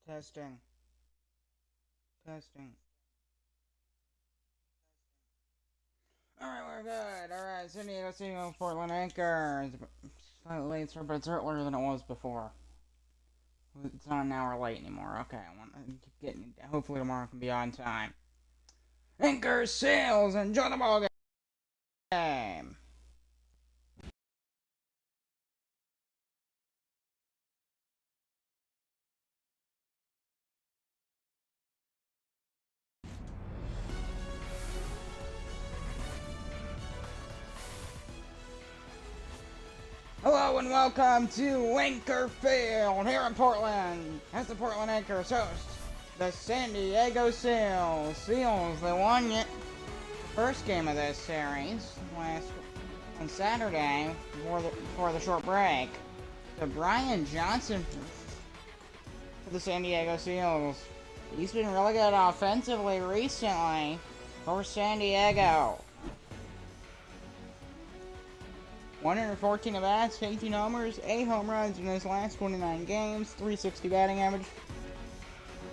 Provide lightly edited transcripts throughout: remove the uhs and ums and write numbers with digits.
Testing. Testing. Alright, we're good. Alright, San Diego City, Portland Anchor. It's slightly later, but it's earlier than it was before. It's not an hour late anymore. Okay, I want to keep getting. Hopefully tomorrow can be on time. Anchor sales! Enjoy the ball game! Hello and welcome to Anchor Field here in Portland. As the Portland Anchors host the San Diego Seals. Seals, they won the first game of this series on Saturday before the short break. So Brian Johnson for the San Diego Seals. He's been really good offensively recently for San Diego. 114 at-bats, 18 homers, 8 home runs in his last 29 games, 360 batting average,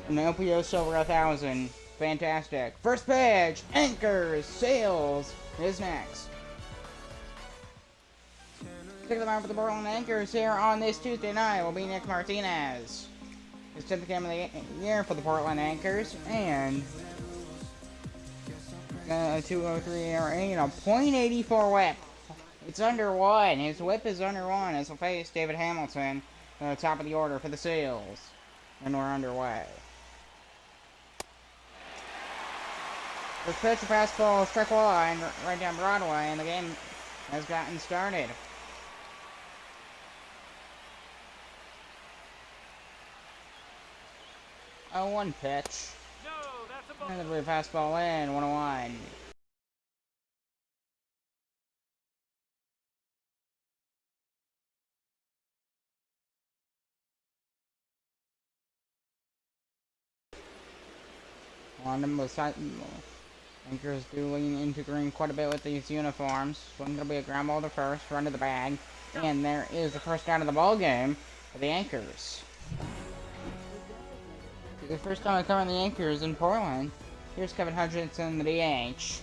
and the OPS over 1,000. Fantastic. First pitch, Anchors, Sales is next. Take the mound for the Portland Anchors here on this Tuesday night will be Nick Martinez. His 10th game of the year for the Portland Anchors, and a 2.03 ERA and a .84 whip. It's under 1. His whip is under 1 as he'll face David Hamilton at the top of the order for the Seals. And we're underway. First pitch, a fastball, strike one, right down Broadway, and the game has gotten started. Oh, one pitch. No, that's a ball. And the fastball in, 1-1. Anchors do lean into green quite a bit with these uniforms. Swing will be a ground ball to first, run to the bag, and there is the first out of the ball game for the Anchors. The first time I cover the Anchors in Portland. Here's Kevin Hutchinson, the DH.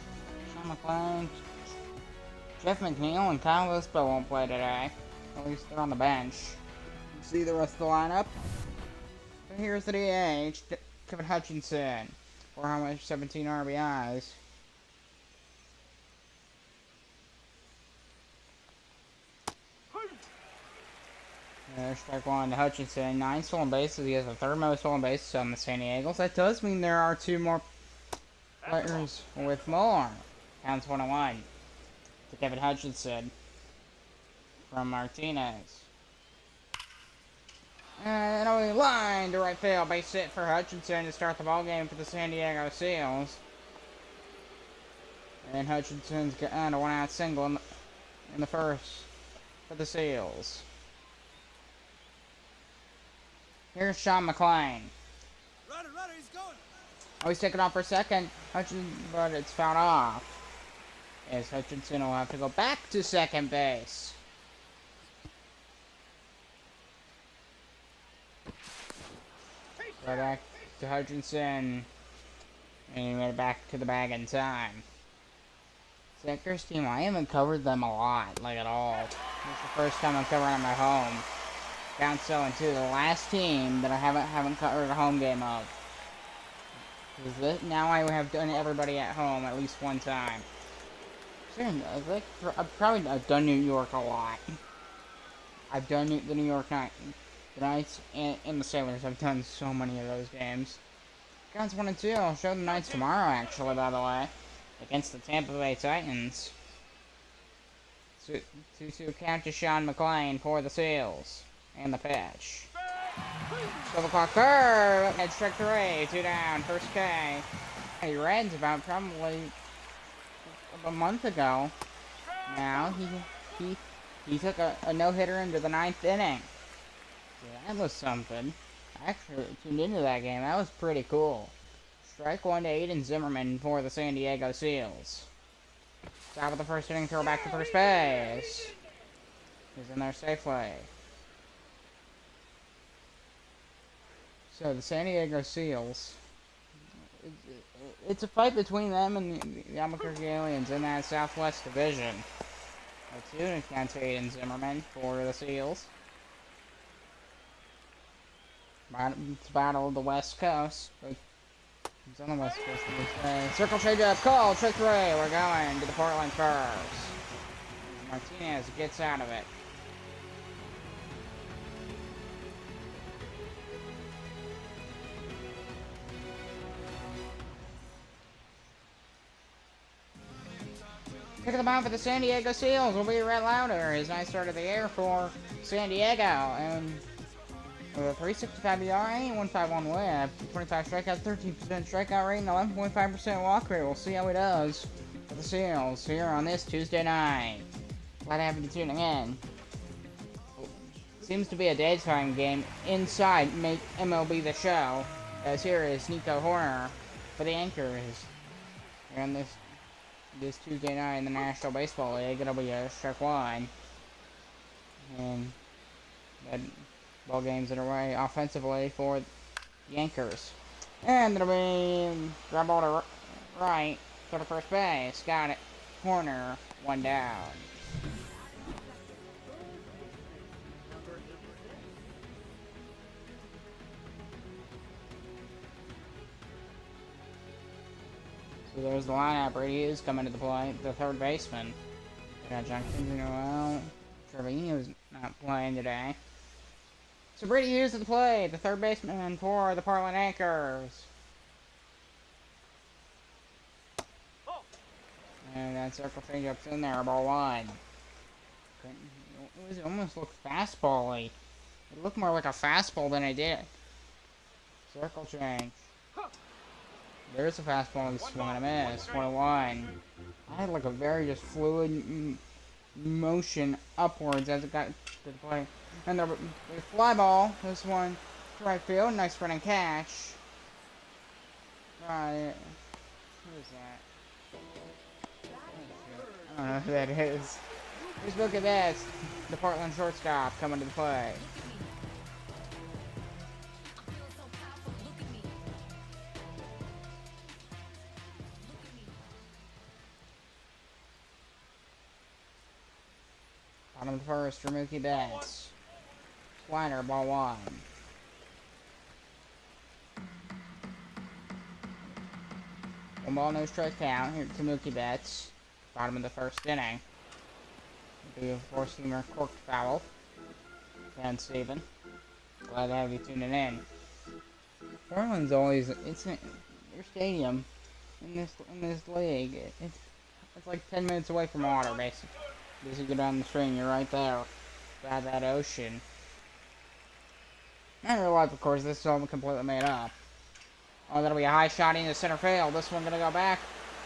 Sean McClain, Jeff McNeil, and Kyle Lispo won't play today. At least they're on the bench. You see the rest of the lineup. So here's the DH, Kevin Hutchinson. 417 RBIs. There's strike one to Hutchinson. 9 stolen bases. He has the third most stolen bases on the San Diegos. That does mean there are 2 more players with more. Counts 1-1 to Kevin Hutchinson from Martinez. And a line to right field. Base hit for Hutchinson to start the ball game for the San Diego Seals. And Hutchinson's got a 1-out single in the first for the Seals. Here's Sean McClain. Runner, he's going. Oh, he's taken off for a second. But it's fouled off. As Hutchinson will have to go back to second base. Go back to Hutchinson. And he made it back to the bag in time. Anchors team, I haven't covered them a lot, like at all. This is the first time I'm covering them at home. Down 0-2, the last team that I haven't covered a home game of. Now I have done everybody at home at least one time. I've probably done New York a lot. I've done the New York Knights and the Sailors. I've done so many of those games. Counts 1-2. I'll show the Knights tomorrow, actually, by the way, against the Tampa Bay Titans. 2-2 count to Sean McClain for the Seals. And the pitch. 12 o'clock curve. Head strike 3. 2 down. First K. He Reds about probably a month ago. Now he took a no-hitter into the 9th inning. So that was something. I actually tuned into that game. That was pretty cool. Strike 1 to Aiden Zimmerman for the San Diego Seals. Top of the first inning, throw back to first base. He's in there safely. So the San Diego Seals. It's a fight between them and the Albuquerque Aliens in that Southwest Division. Two against Aiden Zimmerman for the Seals. It's a battle of the West Coast. It's on the West Coast. Circle change up. Call. Trick Ray. We're going to the Portland first. Martinez gets out of it. Kicking the bomb for the San Diego Seals will be Rhett Lauder. His nice start of the year for San Diego. And with a 365 ERA, 151 whip, 25 strikeouts, 13% strikeout rate, and 11.5% walk rate. We'll see how he does for the Seals here on this Tuesday night. Glad to have you tuning in. Seems to be a daytime game inside Make MLB The Show, as here is Nico Horner for the Anchors. Here on this Tuesday night in the National Baseball League, it'll be a strike one. And that ball game's underway offensively for the Anchors. And it'll be ground ball to right for the first base. Got it. Horner, one down. So there's the lineup. Brady Hughes coming to the plate, the third baseman. We got Johnson out. Trevino's not playing today. So Brady Hughes at the plate, the third baseman for the Portland Anchors. And that circle changeup's in there, ball one. It almost looked fastball-y. It looked more like a fastball than it did. Circle change. There's a fastball that's swung and a miss. 1-1. I had like a very just fluid motion upwards as it got to the plate. And the fly ball. This one to right field. Nice running catch. Right. Who is that? I don't know who that is. Just look at this. The Portland shortstop coming to the play. Bottom of the first, Mookie Betts. Slider, ball one. One ball, no strike count here to Mookie Betts. Bottom of the first inning. It'll be a four-seamer corked foul. And Steven. Glad to have you tuning in. Portland's always, it's their stadium in this league. It's like 10 minutes away from water, basically. As you go down the stream, you're right there by that ocean. In real life, of course, this is all completely made up. Oh, that'll be a high shot into center field. This one's gonna go back.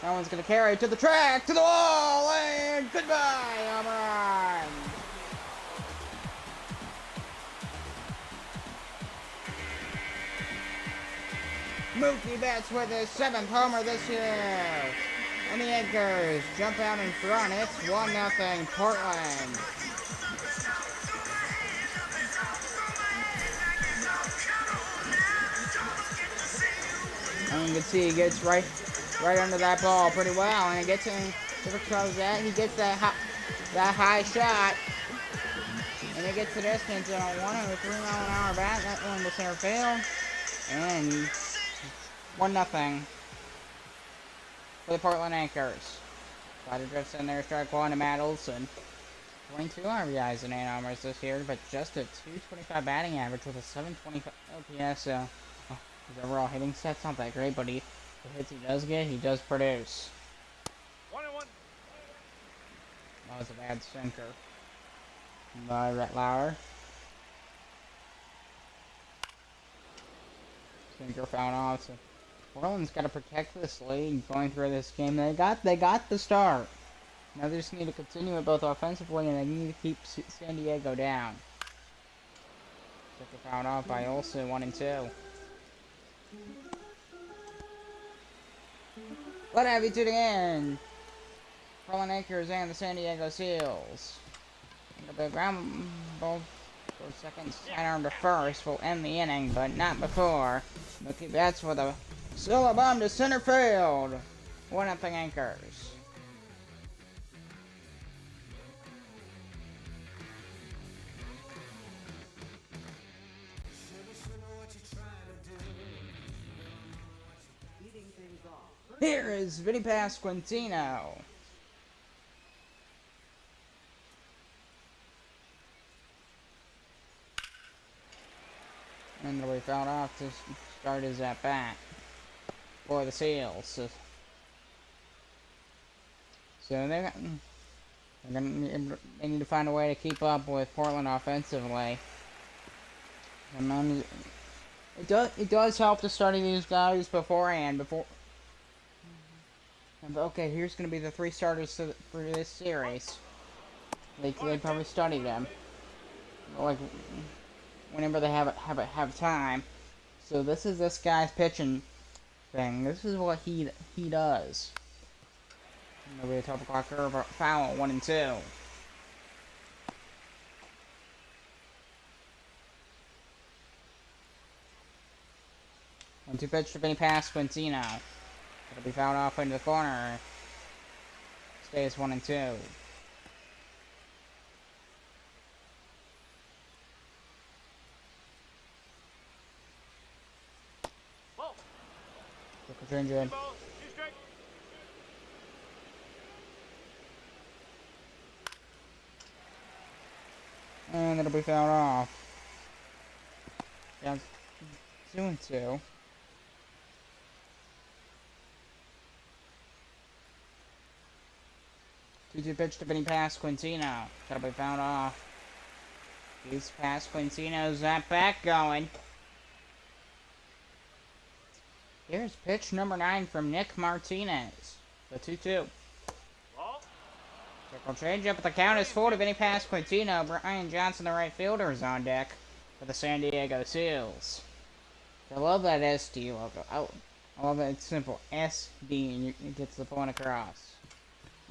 That one's gonna carry to the track, to the wall, and goodbye, home run. Mookie Betts with his 7th homer this year. And the Anchors jump out in front. It's 1-0 Portland. And you can see he gets right under that ball pretty well, and it gets in. If it throws that, he gets that high shot, and it gets the distance on a 103-mile-an-hour bat. That one to center field, and 1-0 for the Portland Anchors. Slider drifts in there, strike one to Matt Olson. 22 RBIs and 8 homers this year, but just a 225 batting average with a 725 OPS. So his overall hitting stats not that great, but the hits he does get, he does produce. 1-1. That was a bad sinker by Rhett Lauer. Sinker fouled off. So Portland's got to protect this lead going through this game. They got the start. Now they just need to continue it both offensively, and they need to keep San Diego down. Sinker fouled off by Olsen, 1-2. Glad to have you tuning in. Portland Anchors and the San Diego Seals. A big ground ball second sidearm to first will end the inning, but not before. Mookie Betts with a solo bomb to center field. 1-0 Anchors. Here is Vinny Pasquantino. And we fouled off to start his at bat for the Seals. So they need to find a way to keep up with Portland offensively. And it does help to study these guys beforehand. Okay, here's going to be the 3 starters for this series. They probably study them, like whenever they have time. So this is this guy's pitching thing. This is what he does. Maybe a top o'clock curve foul 1 and 2. One two pitch to Vinny Pasquantino. It'll be fouled off into the corner. Stays 1 and 2. Change. And it'll be fouled off. Yeah, 2 and 2. Two pitch to Vinny Pasquantino. That'll be fouled off. Keeps Pasquantino's that back going. Here's pitch number 9 from Nick Martinez. The 2-2. Circle change up, but the count is full to Vinny Pasquantino. Brian Johnson, the right fielder, is on deck for the San Diego Seals. I love that SD logo. I love that it's simple. SD, and it gets the point across.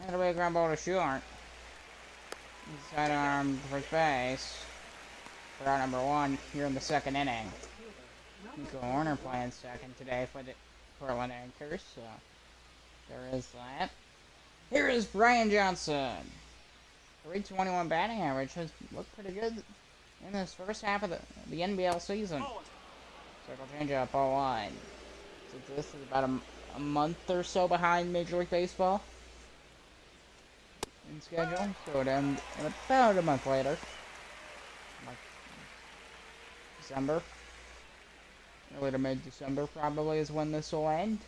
That'll be a ground ball to short. Sidearm to first base. For out number 1 here in the 2nd inning. Nico Warner playing second today for the Portland Anchors, so there is that. Here is Brian Johnson. 321 batting average has looked pretty good in this first half of the NBL season. Circle changeup, ball 1. So this is about a month or so behind Major League Baseball in schedule, so it ends about a month later, like December. Early to mid-December probably is when this will end.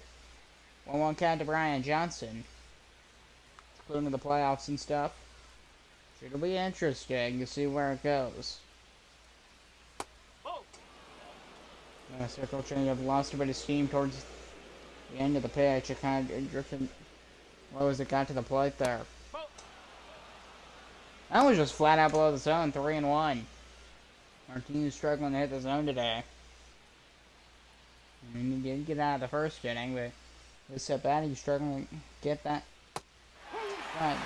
1-1 count to Brian Johnson. Including the playoffs and stuff. It'll be interesting to see where it goes. Circle change up, lost a bit of steam towards the end of the pitch. It kind of drifted low as it got to the plate there. That was just flat out below the zone, 3-1. Our team is struggling to hit the zone today. I mean, he did get out of the first inning, but this at bat, he's struggling to get that. Right.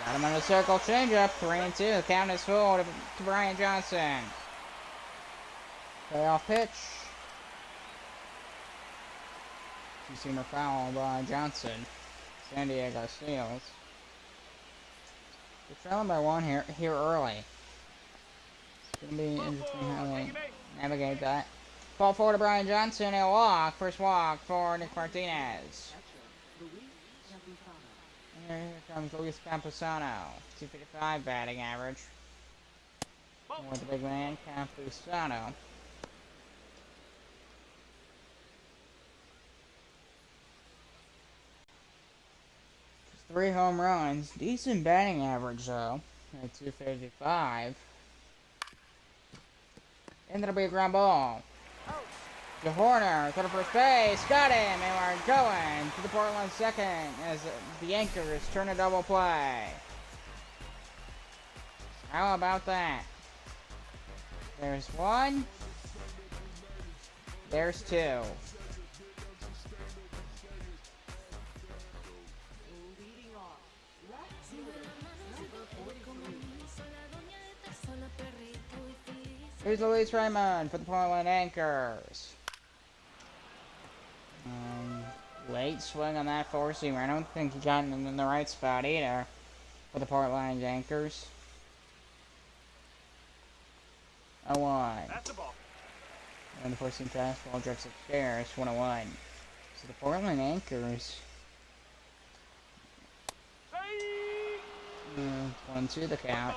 Got him on the circle changeup, 3-2. The count is full to Brian Johnson. Payoff pitch. Two-seamer foul by Johnson. San Diego Seals. They're trailing by 1 here early. It's gonna be interesting how they navigate that. Ball forward to Brian Johnson, a walk. First walk for Nick Martinez. And here comes Luis Camposano. 255 batting average. With the big man, Camposano. Just 3 home runs. Decent batting average, though. At 255. And that'll be a ground ball. DeHorner to the first base, got him, and we're going to the Portland second as the Anchors turn a double play. How about that? There's 1. There's 2. Here's Luis Raymond for the Portland Anchors. Late swing on that four-seamer. I don't think he got him in the right spot either for the Portland Anchors. 0-1. That's the ball. And the four-seam fastball drifts upstairs. 1-1. So the Portland Anchors. 1-2 the count.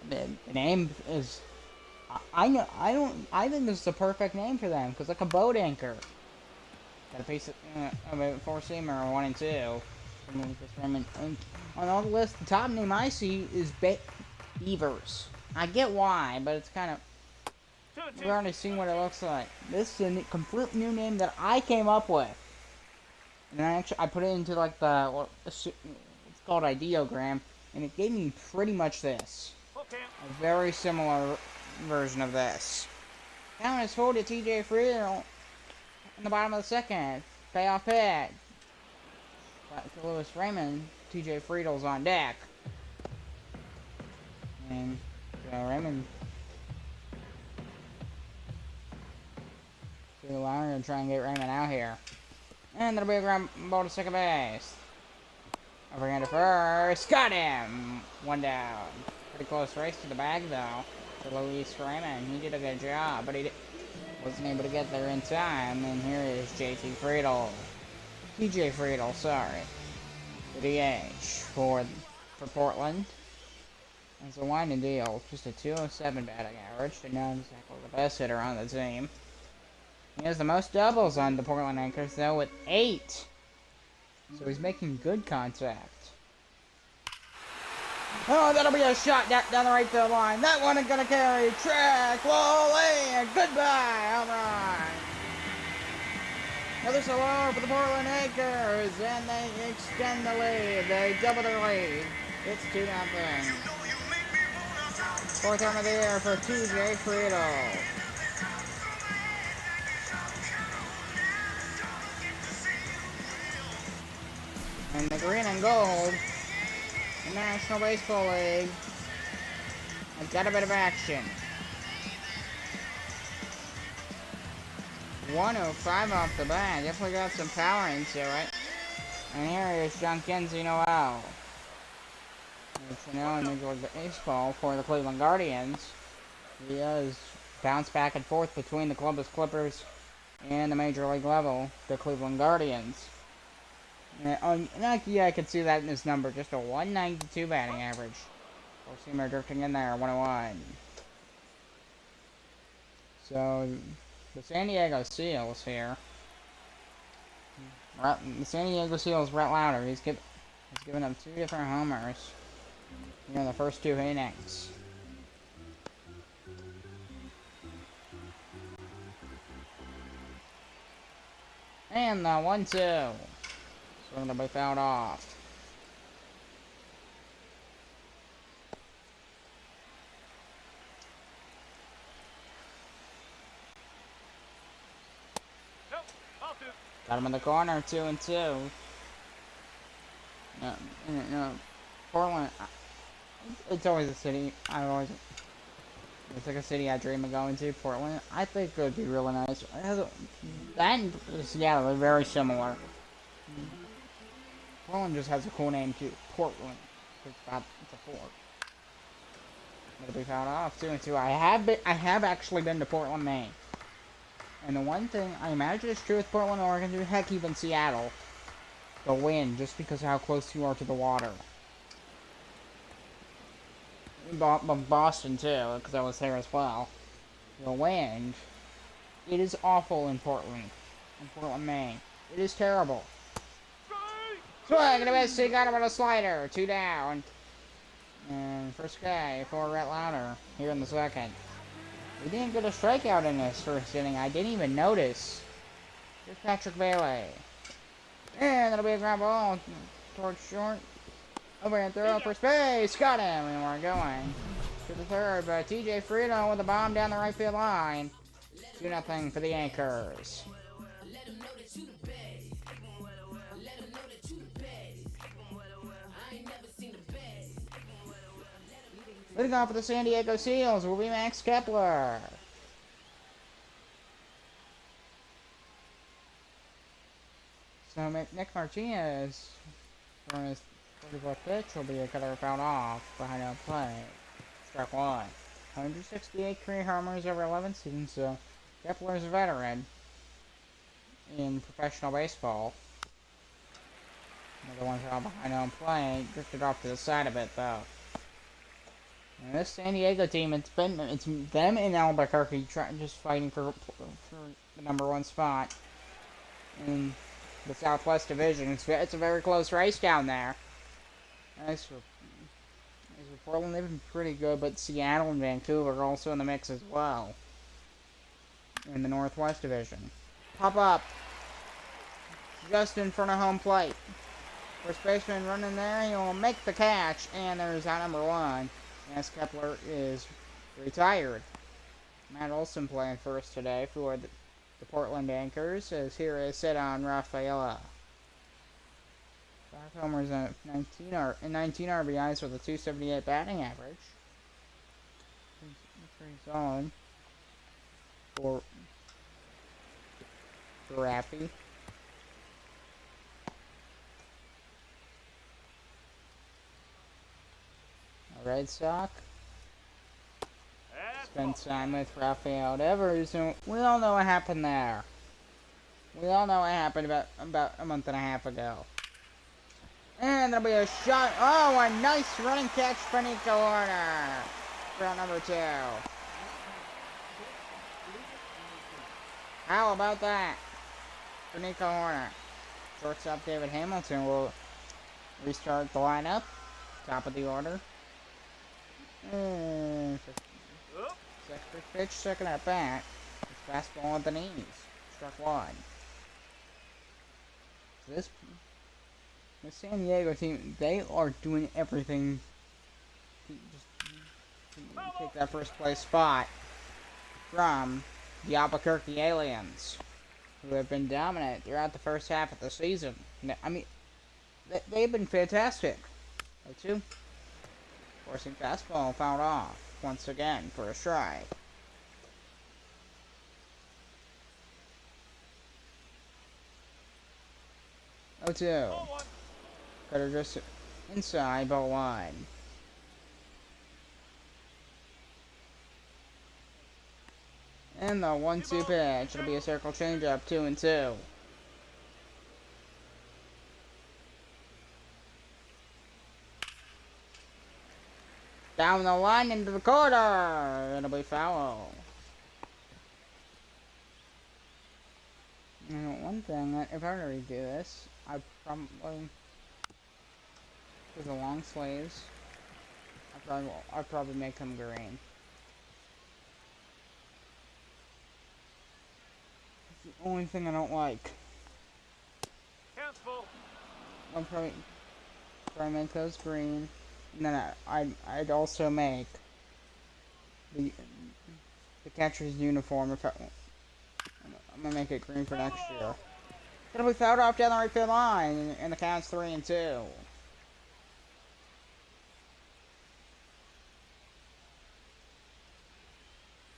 The name is. I think this is the perfect name for them because like a boat anchor. Got a piece of a four-seamer 1 and 2. On all the list, the top name I see is Beavers. I get why, but it's kind of. We've already seen what it looks like. This is a complete new name that I came up with. And I put it into like it's called ideogram, and it gave me pretty much this. A very similar version of this. Count is full to TJ Friedel in the bottom of the second. Payoff pitch. To Luis Raymond, TJ Friedel's on deck. And Raymond. We're going to try and get Raymond out here. And that'll be a ground ball to second base. Overhand to first. Got him! 1 down. Pretty close race to the bag, though, for Luis Raymond. He did a good job, but he wasn't able to get there in time. And here is JT Friedel. TJ Friedel, sorry. The DH for Portland. It's a winding deal. Just a 207 batting average. And not exactly the best hitter on the team. He has the most doubles on the Portland Anchors, though, with 8. So he's making good contact. Oh, that'll be a shot down the right field line. That one is going to carry. Track, wall, and goodbye. Home run. Another solo for the Portland Anchors, and they extend the lead. They double their lead. It's 2-0. Fourth arm of the year for TJ Friedel. And the green and gold, the National Baseball League, has got a bit of action. 105 off the bat, definitely got some power into it. And here is John Kenzie Noel. Which you know in Major League Baseball for the Cleveland Guardians. He does bounce back and forth between the Columbus Clippers and the Major League level, the Cleveland Guardians. Yeah, I can see that in his number. Just a 192 batting average. Four-seamer drifting in there, 101. So, the San Diego Seals here. The San Diego Seals, Brett Lauder, he's given up 2 different homers in the first 2 innings. And the 1-2. So going to be fouled off. Got him in the corner, 2-2. No, Portland. It's always a city. It's like a city I dream of going to. Portland. I think it would be really nice. That and Seattle are very similar. Portland just has a cool name too. Portland. It's a fort. It'll be fouled off. 2-2. I have actually been to Portland, Maine. And the one thing I imagine is true with Portland, Oregon, heck, even Seattle, the wind, just because of how close you are to the water. Boston too, because I was there as well. The wind, it is awful in Portland, Maine. It is terrible. Swing and a miss. He got him on a slider. 2 down. And first guy for Brett Lauder here in the second. We didn't get a strikeout in this first inning. I didn't even notice. Here's Patrick Bailey. And that'll be a ground ball towards short. Over and throw for space. Got him. And we're going to the third. But TJ Friedel with a bomb down the right field line. 2-0 for the Anchors. Leading off for the San Diego Seals will be Max Kepler. So Nick Martinez, for his 44th pitch, will be a cutter fouled off behind home plate. Strike one. 168 career homers over 11 seasons, so Kepler's a veteran in professional baseball. Another one fouled behind home plate, drifted off to the side of it though. And this San Diego team, it's them and Albuquerque just fighting for the number 1 spot in the Southwest Division. It's a very close race down there. As for Portland, they've been pretty good, but Seattle and Vancouver are also in the mix as well in the Northwest Division. Pop up just in front of home plate. First baseman running there, he'll make the catch, and there's out number 1. As Kepler is retired. Matt Olson playing first today for the Portland Anchors, as here is Cedon Rafaela. 5 homers and 19 RBIs with a 278 batting average. Pretty solid for Raffy. Red Sox. Spent time with Rafael Devers, and we all know what happened there. We all know what happened about a month and a half ago. And there'll be a shot. Oh, a nice running catch for Nico Horner. Round number 2. How about that for Nico Horner? Shortstop David Hamilton will restart the lineup. Top of the order. First pitch, second at bat. It's fastball at the knees. Struck 1. So this San Diego team, they are doing everything to just take that first place spot from the Albuquerque Aliens, who have been dominant throughout the first half of the season. I mean, they've been fantastic. They too. Forcing fastball fouled off once again for a strike. Oh, 2. Cutter just inside, ball 1. And the 1-2 pitch. It'll be a circle changeup, 2-2. Down the line into the corner. It'll be foul. You know, one thing, if I were to redo this, I'd probably, with the long sleeves, I'd probably make them green. It's the only thing I don't like. I'd probably make those green. And then I'd also make the catcher's uniform. I'm gonna make it green for next year. It'll be fouled off down the right field line, and the count's 3-2.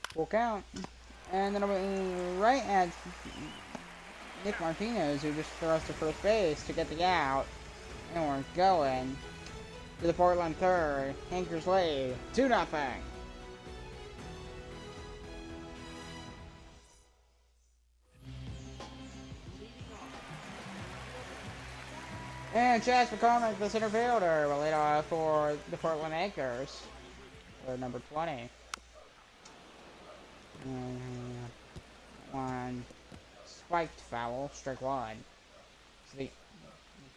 Full count, and then it'll be right at Nick Martinez, who just throws to first base to get the out, and we're going to the Portland third. Anchors lead 2-0. And Chaz McCormick, the center fielder, will lead off for the Portland Anchors for number 20. One spiked foul, strike 1. So the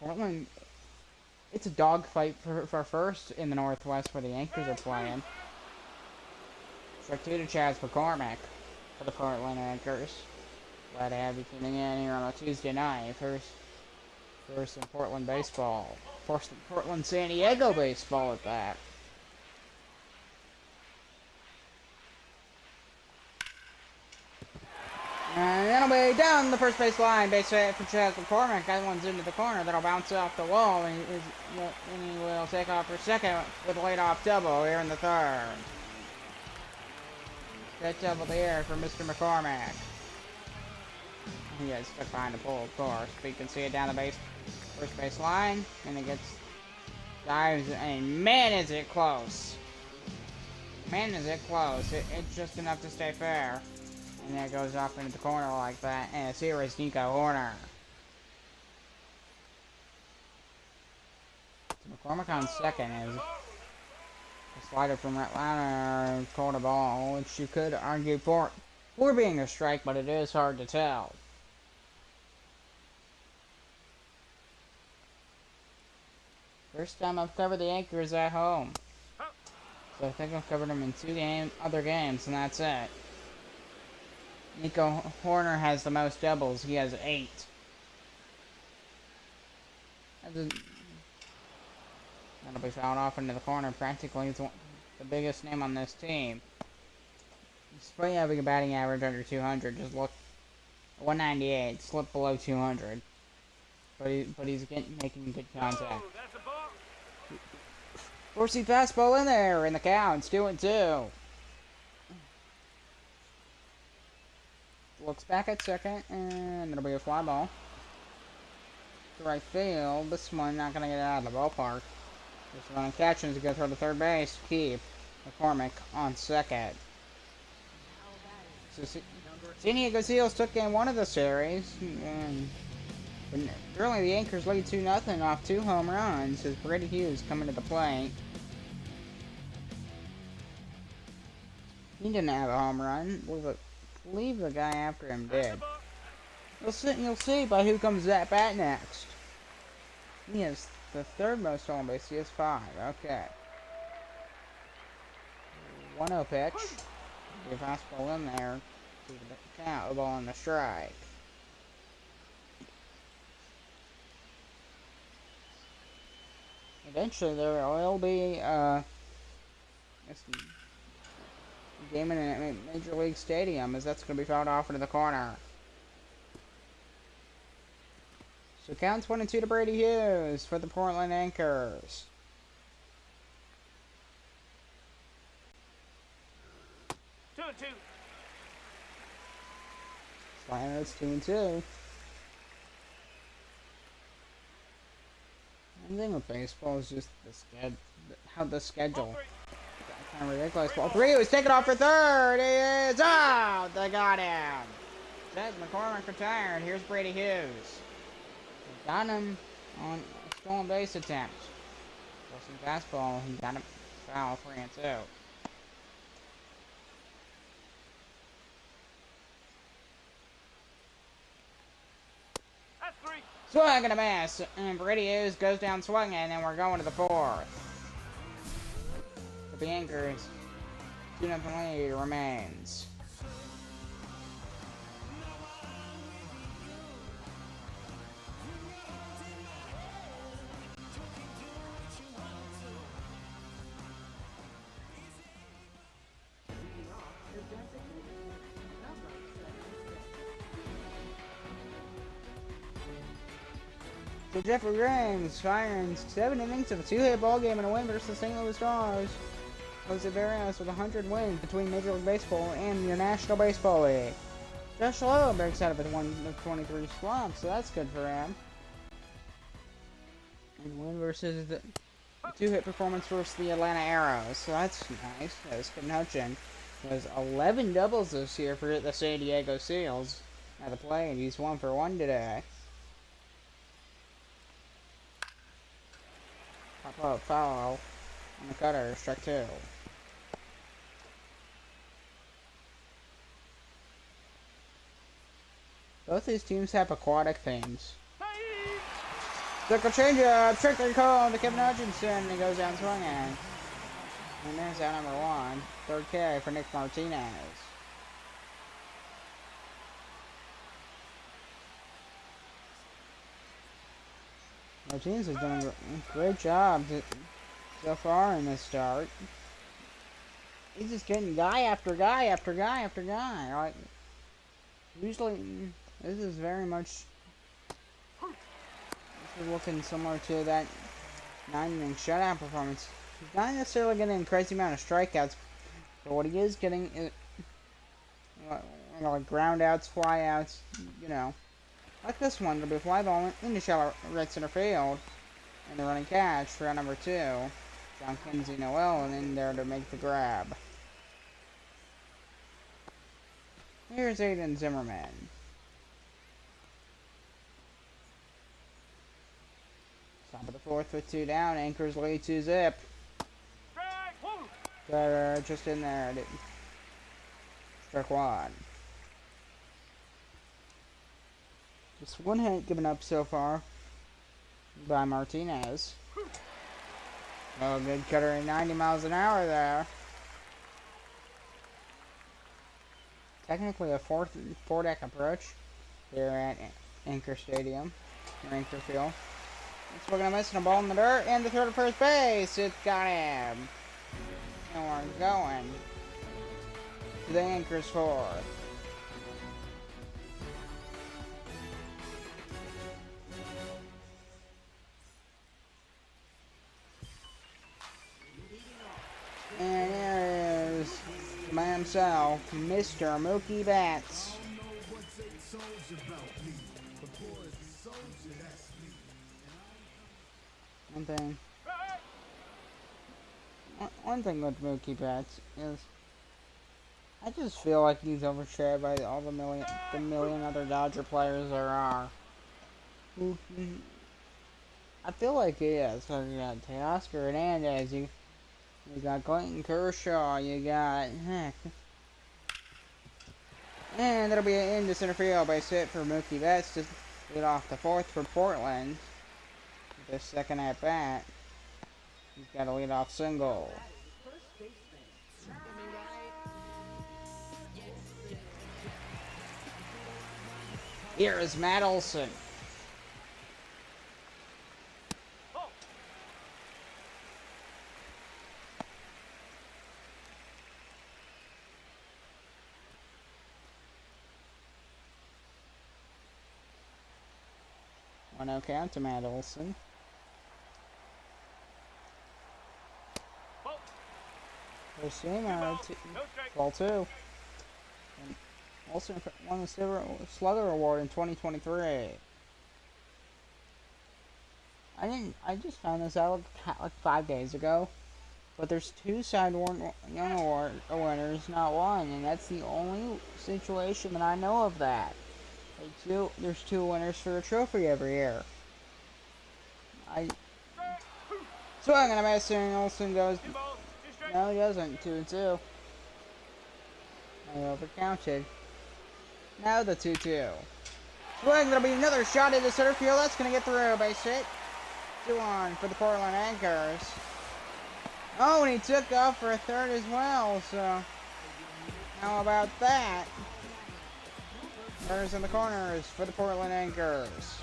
Portland, it's a dogfight for first in the Northwest where the Anchors are playing. Strike 2 to Chaz McCormick for the Portland Anchors. Glad to have you tuning in here on a Tuesday night. First in Portland baseball. First in Portland San Diego baseball at that. And that'll be down the first base line. Base hit for Chaz McCormick. That one's into the corner. That'll bounce off the wall. And he will take off for second with a leadoff double here in the third. That double there for Mr. McCormick. He gets stuck behind the pole, of course. But you can see it down the first base line. And it gets dives. And man, is it close. Man, is it close. It's just enough to stay fair. And then it goes off into the corner like that. And it's here is Nico Horner. So McCormick on second is a slider from Atlanta called a ball, which you could argue for being a strike, but it is hard to tell. First time I've covered the Anchors at home. So I think I've covered them in two other games, and that's it. Nico Horner has the most doubles. He has 8. That'll be fouled off into the corner. Practically, he's the biggest name on this team. Despite having a batting average under 200, just look 198, slipped below 200. But he's making good contact. Forcing fastball in there in the count. It's 2-2. Looks back at second, and it'll be a fly ball to right field. This one not gonna get out of the ballpark. Just running catch as he goes for the third base. Keep McCormick on second. So San Diego Seals took game 1 of the series, and really the Anchors lead 2-0 off 2 home runs as Brady Hughes coming to the plate. He didn't have a home run. I believe the guy after him did. You'll see by who comes at bat next. He has the third most stolen base. He has 5. Okay. 1-0 pitch. Be a fastball in there. To the count. A ball and a strike. Eventually there will be a game in a Major League Stadium, as that's going to be fouled off into the corner. So counts 1-2 to Brady Hughes for the Portland Anchors. Final it's 2-2. One thing with baseball is just how the schedule. Kind of ridiculous. Ball 3 was taken off for third. He is out. They got him. Says McCormick retired. Here's Brady Hughes. Got him on a stolen base attempt. Forcing fastball. He got him foul 3-2. Swing and a miss, and Brady Hughes goes down swinging, and we're going to the 4th. The Anchors 2-0 lead remains. So Jeffrey Grimes firing 7 innings of a 2-hit ball game in a win versus the St. Louis Stars. Jose Barrios with 100 wins between Major League Baseball and your National Baseball League. Josh Lowe breaks out of a 1-23 slump, so that's good for him. And win versus the 2-hit performance versus the Atlanta Arrows, so that's nice. As Hutchin was 11 doubles this year for the San Diego Seals at the plate. He's 1 for 1 today. Pop-up foul on the cutter, strike 2. Both these teams have aquatic themes. Circle changeup, strictly called to Kevin Hutchinson, and he goes down swinging. And there's out number 1. Third K for Nick Martinez. Martinez has done a great job so far in this start. He's just getting guy after guy after guy after guy. Like, Usually, this is very much. This is looking similar to that 9-inning shutout performance. He's not necessarily getting a crazy amount of strikeouts, but what he is getting is, like groundouts, flyouts, you know. Like this one, it'll be a fly ball into shallow right center field. And the running catch for out number 2. John Kinsey Noel and in there to make the grab. Here's Aiden Zimmerman. Top of the 4th with 2 down. Anchors lead 2-zip. Just in there. Strike 1. Just 1 hit given up so far by Martinez. Oh, good cutter at 90 miles an hour there. Technically a four-deck approach here at Anchor Stadium, or Anchor Field. We're going to miss a ball in the dirt, and the throw to first base. It got him. And we're going to the Anchor's 4th. And here is by himself, Mr. Mookie Betts. One thing with Mookie Betts is I just feel like he's overshadowed by all the million other Dodger players there are. I feel like he is. So you got Teoscar Hernandez, you got Clayton Kershaw, you got and it'll be an into center field base hit for Mookie Betts to lead off the 4th for Portland. This second at bat, he's got a leadoff single. Here is Matt Olson. No count to Matt Olson. First seamer, ball 2. And Olson won the Slugger Award in 2023. I just found this out like 5 days ago. But there's 2 Cy Young Award winners, not 1, and that's the only situation that I know of that. There's 2 winners for a trophy every year. So I'm gonna miss, and Olsen goes. No, he doesn't. 2-2. I overcounted. Now the 2-2. Swing. There'll be another shot into center field. That's gonna get through. Base hit. 2-1 for the Portland Anchors. Oh, and he took off for a third as well. So how about that? Runners in the corners for the Portland Anchors.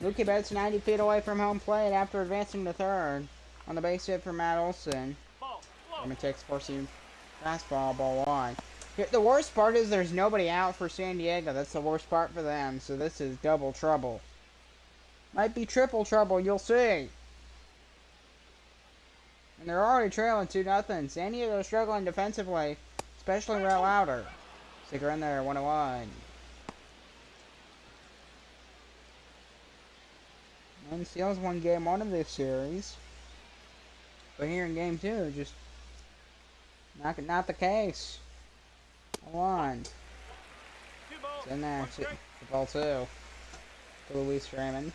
Mookie Betts 90 feet away from home plate after advancing to third on the base hit for Matt Olson. Going to take Sportsy fastball, ball 1. The worst part is there's nobody out for San Diego. That's the worst part for them. So this is double trouble. Might be triple trouble, you'll see. And they're already trailing 2-0. San Diego struggling defensively, especially Rhett Louder. Stick her in there, 1-1. And Seals won game 1 of this series. But here in game 2, just not the case. 1. It's in there. It's ball 2. To Luis Raymond.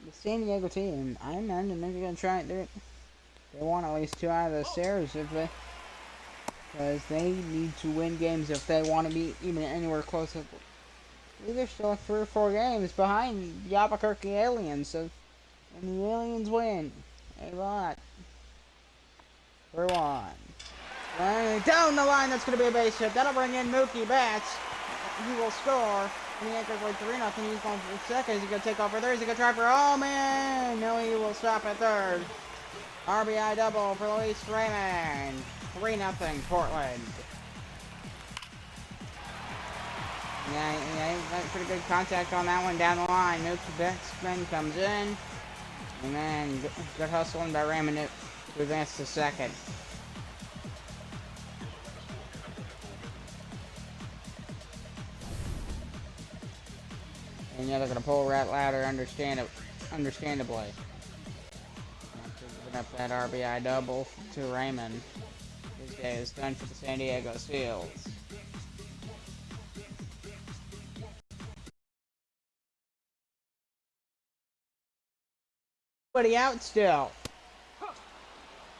The San Diego team, I imagine they're going to try it. They want at least 2 out of the series because they need to win games if they want to be even anywhere close. They're still 3 or 4 games behind the Albuquerque Aliens, so and the Aliens win a lot. 3-1. Down the line, that's going to be a base hit. That'll bring in Mookie Betts. He will score. And the Yankees like 3-0. He's going for second. Is he going to take off for third? Is he going to try for... Oh, man! No, he will stop at third. RBI double for Luis Raymond. 3-0 Portland. Yeah, got pretty good contact on that one down the line. Mookie Betts then comes in. And then good hustling by Raymond to advance to second. And yeah, they're going to pull Rat louder, understandably. Giving up that RBI double to Raymond. His day is done for the San Diego Seals. Nobody out still.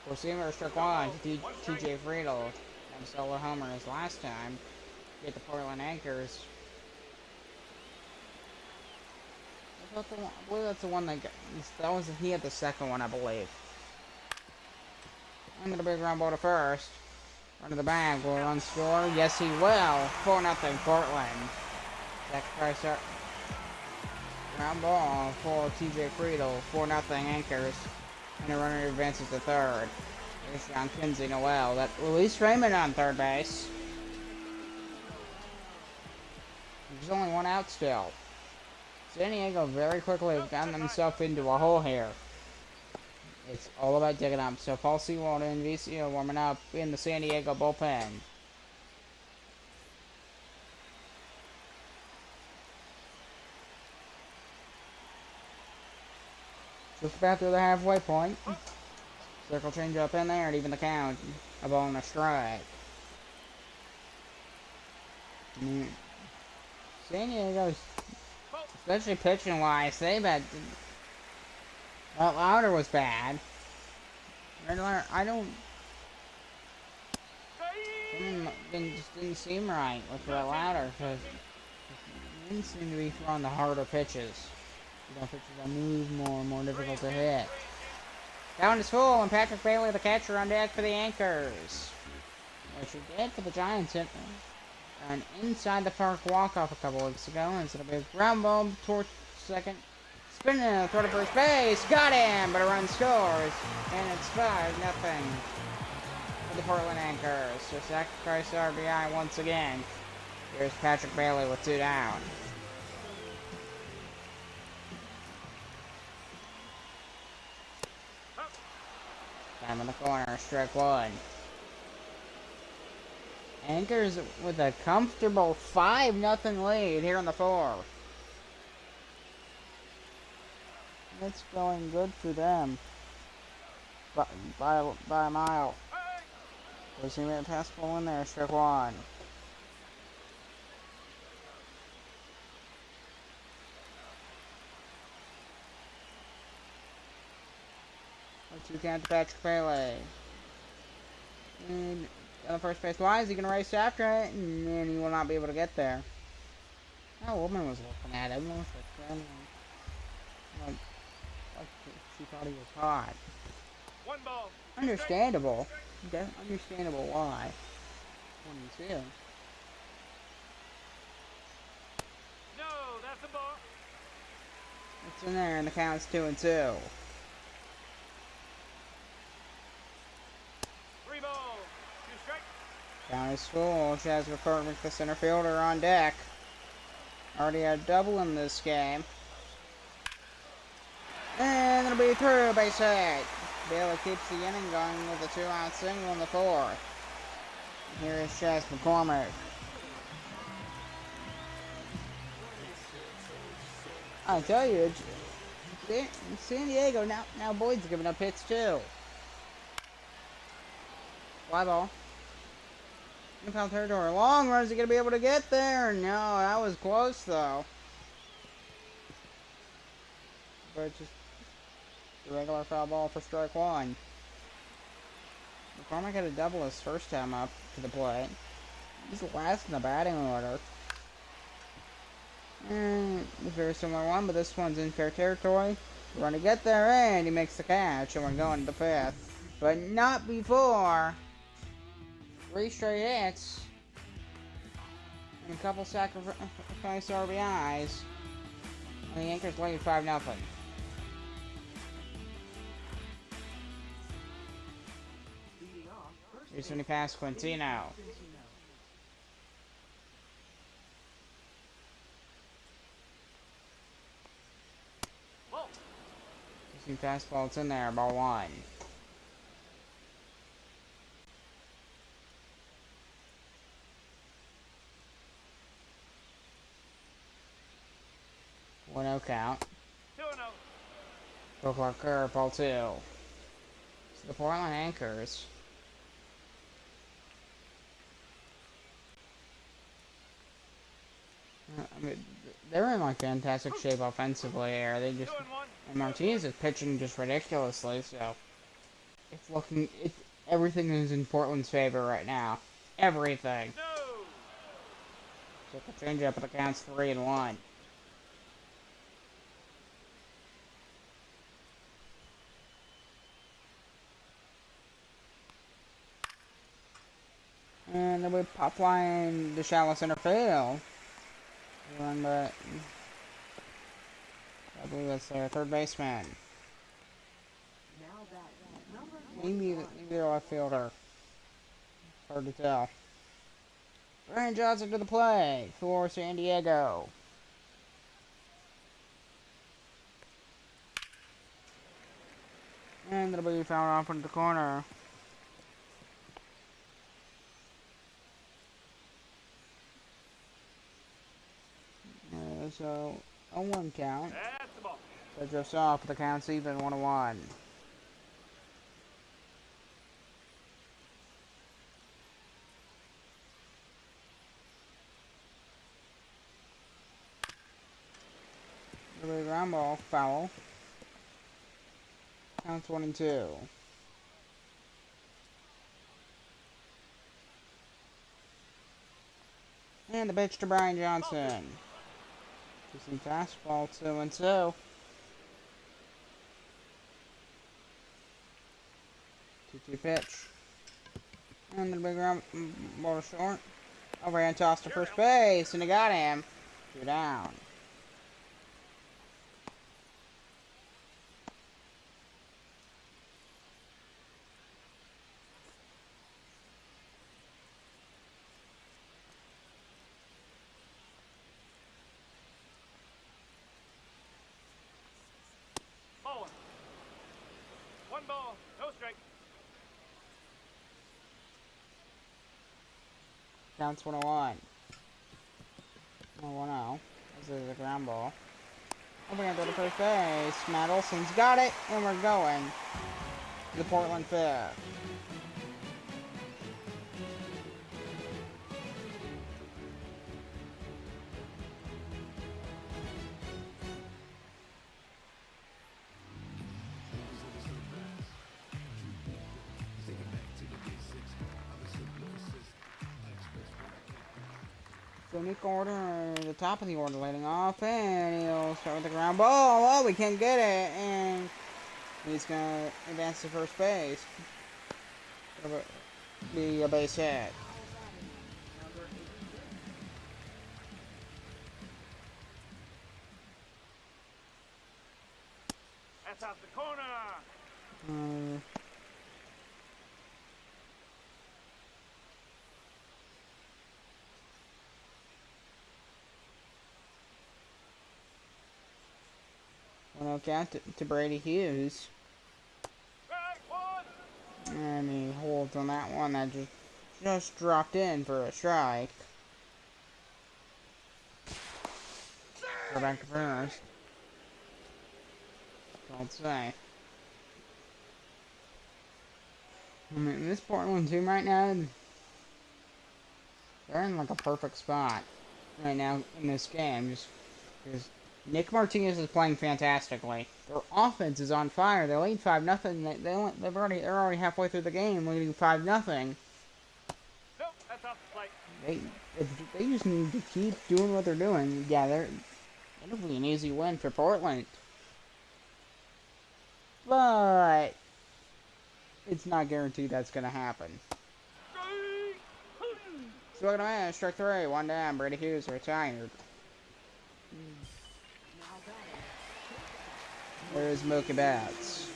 Four-seamer struck one to TJ Friedel. And solo homer his last time. Get the Portland Anchors. I believe that's the one that he had the second one, I believe. I'm gonna big ground ball to first. Run to the bag, will run score? Yes, he will. 4-0 Portland. Zach Price ground ball for TJ Friedel. 4-0 Anchors. And the runner advances to third. There's John Kinsey Noel. That Luis Raymond on third base. There's only one out still. San Diego very quickly have gotten themselves into a hole here. It's all about digging up. So Paul Sewald and VCO warming up in the San Diego bullpen. Just about through the halfway point. Circle change up in there and even the count. A ball and a strike. San Diego's, especially pitching wise, they've had. Well, Louder was bad. I don't. Just didn't seem right with that Louder because he didn't seem to be throwing the harder pitches. The pitches that move more difficult to hit. Down is full, and Patrick Bailey, the catcher, on deck for the Anchors. Which he did for the Giants. An inside the park walk-off a couple weeks ago, and so it'll be a ground ball towards second. Spinning, throw to first base, got him, but a run scores, and it's 5-0 for the Portland Anchors. So sacrifice RBI once again. Here's Patrick Bailey with 2 down. Time in the corner, strike one. Anchors with a comfortable 5-0 lead here in the 4th. It's going good for them. By a mile. Was he made a pass ball in there? Strike one. Let's count to Patrick Bailey. And on the first base line, is he going to race after it? And then he will not be able to get there. That woman was looking at him. Like she thought he was hot. 1 ball. Understandable. Understandable why. 22. No, that's a ball. It's in there, and the count's 2-2. 3 balls. 2 strikes. Count is full. Chaz McCormick, the center fielder, on deck. Already had a double in this game. And it'll be through, base hit. Bailey keeps the inning going with a 2-out single in the 4th. Here is Chaz McCormick. I tell you, San Diego now Boyd's giving up hits too. Fly ball. Infield territory. Long run, is he gonna be able to get there? No, that was close though. But just a regular foul ball for strike one. McCormick had a double his first time up to the plate. He's last in the batting order. And a very similar one, but this one's in fair territory. We're going to get there, and he makes the catch, and we're going to the 5th. But not before 3 straight hits. And a couple sacrifice RBIs. And the Anchors lead 5-0. Here's when he passed Quintino. Fastball, it's in there, ball 1. One out count. 2-0. 12 o'clock curve, ball 2. So the Portland Anchors. I mean, they're in like fantastic shape offensively here. They just, and Martinez is pitching just ridiculously. So it's looking, everything is in Portland's favor right now. Everything. No. So the changeup, it counts 3-1. And then we pop flying the shallow center field. But I believe that's their third baseman. Maybe they're left fielder. Hard to tell. Brian Johnson to the plate for San Diego. And it'll be fouled off into the corner. So, a 1 count. That's the ball. So just off, the count's even 1-1. The ground ball, foul. Counts 1-2. And the pitch to Brian Johnson. Some fastball, 2-2. 2-2 pitch. And the big ground ball to short. Overhand toss to first base, and he got him. 2 down. Ball 1. 1 ball, no strike. Counts 1-1. 1-0. This is a ground ball. Overhand throw to first base. Matt Olson's got it, and we're going to the Portland 5th. So Nick Order, the top of the order, leading off, and he'll start with the ground ball. Oh, we can't get it, and he's gonna advance to first base. It'll be a base hit. That's out the corner. One count to Brady Hughes. Strike 1. And he holds on that one. That just dropped in for a strike. Go back to first. I'd say. I mean, this Portland team right now, they're in like a perfect spot right now in this game. Just because Nick Martinez is playing fantastically. Their offense is on fire. They lead 5-0. They're already halfway through the game, leading 5-0. Nope, that's off the plate. They just need to keep doing what they're doing. Yeah, that'll be an easy win for Portland. But it's not guaranteed that's going to happen. Swing and a miss. Strike 3. 1 down. Brady Hughes retired. There's Mookie Betts.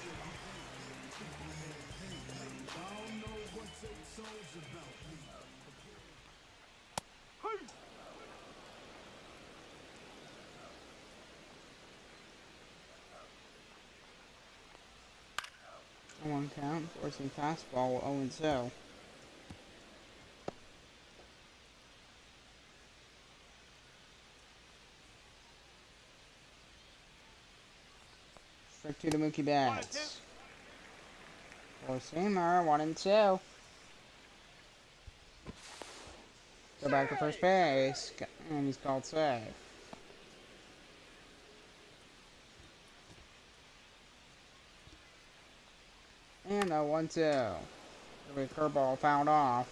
One count, forcing fastball 0-2. Strike 2 to Mookie Betts. Four-seamer, 1-2. Go back to first base, and he's called safe. And a 1-2. The curveball fouled off.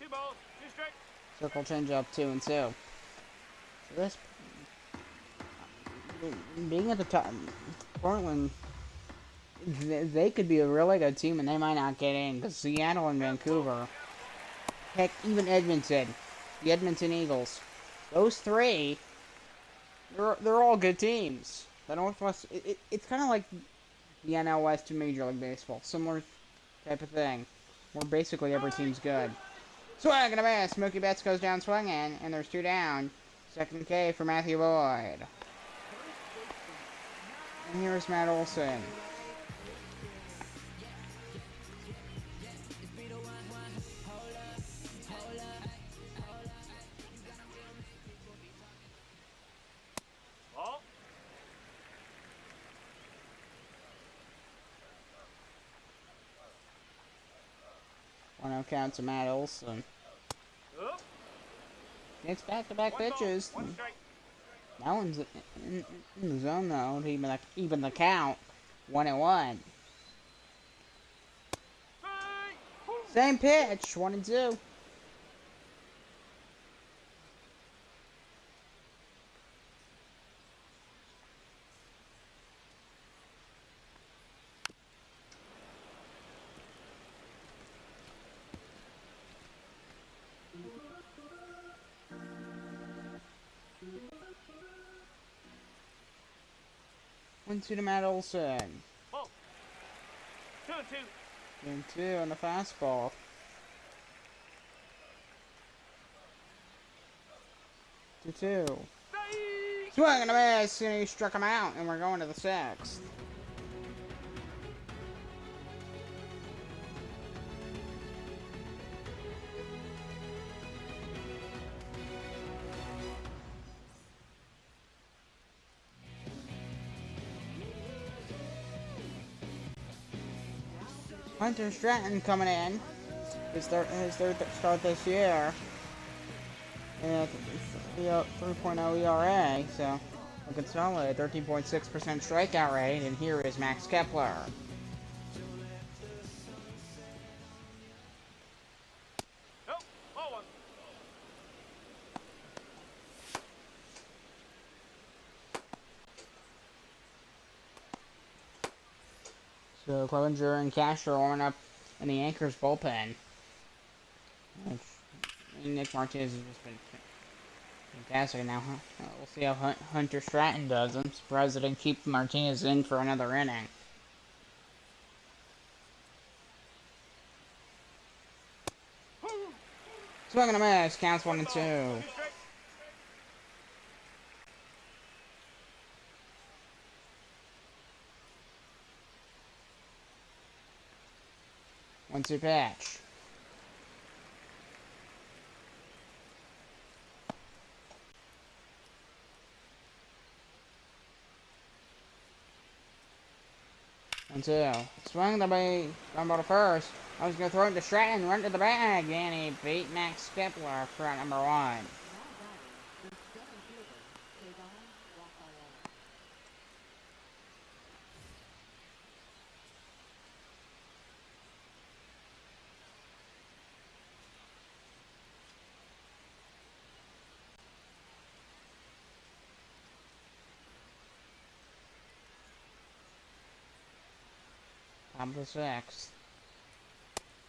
Two balls, two strikes. Circle changeup 2-2. So this being at the top, Portland, they could be a really good team, and they might not get in because Seattle and Vancouver, heck, even Edmonton, the Edmonton Eagles, those three, they're all good teams. The Northwest, it's kind of like the NL West to Major League Baseball, similar type of thing, where basically every team's good. Swing and a miss. Mookie Betts goes down swinging, and there's 2 down. Second K for Matthew Boyd. And here's Matt Olson. Ball. 1-0 count to Matt Olson. Up. Next back-to-back pitches. One strike. That one's in the zone though. Even the count. 1-1. Same pitch. 1-2. One two to Matt Olson. Ball. 2-2. 2-2 on the fastball. 2-2. Swing and a miss, and he struck him out, and we're going to the 6th. Hunter Stratton coming in. His third start this year. And 3.0 ERA, so looking solid. 13.6% strikeout rate, and here is Max Kepler. Nope. Ball 1. So Clevenger and Castro warming up in the Anchors bullpen. Nick Martinez has just been fantastic now. We'll see how Hunter Stratton does. I'm surprised they didn't keep Martinez in for another inning. Swing and a miss. Counts 1-2. 1-2 pitch. One two. Swung the bay. Run ball to first. I was gonna throw it to Stratton, run to the bag, and he beat Max Kepler for out number 1. Top of the sixth.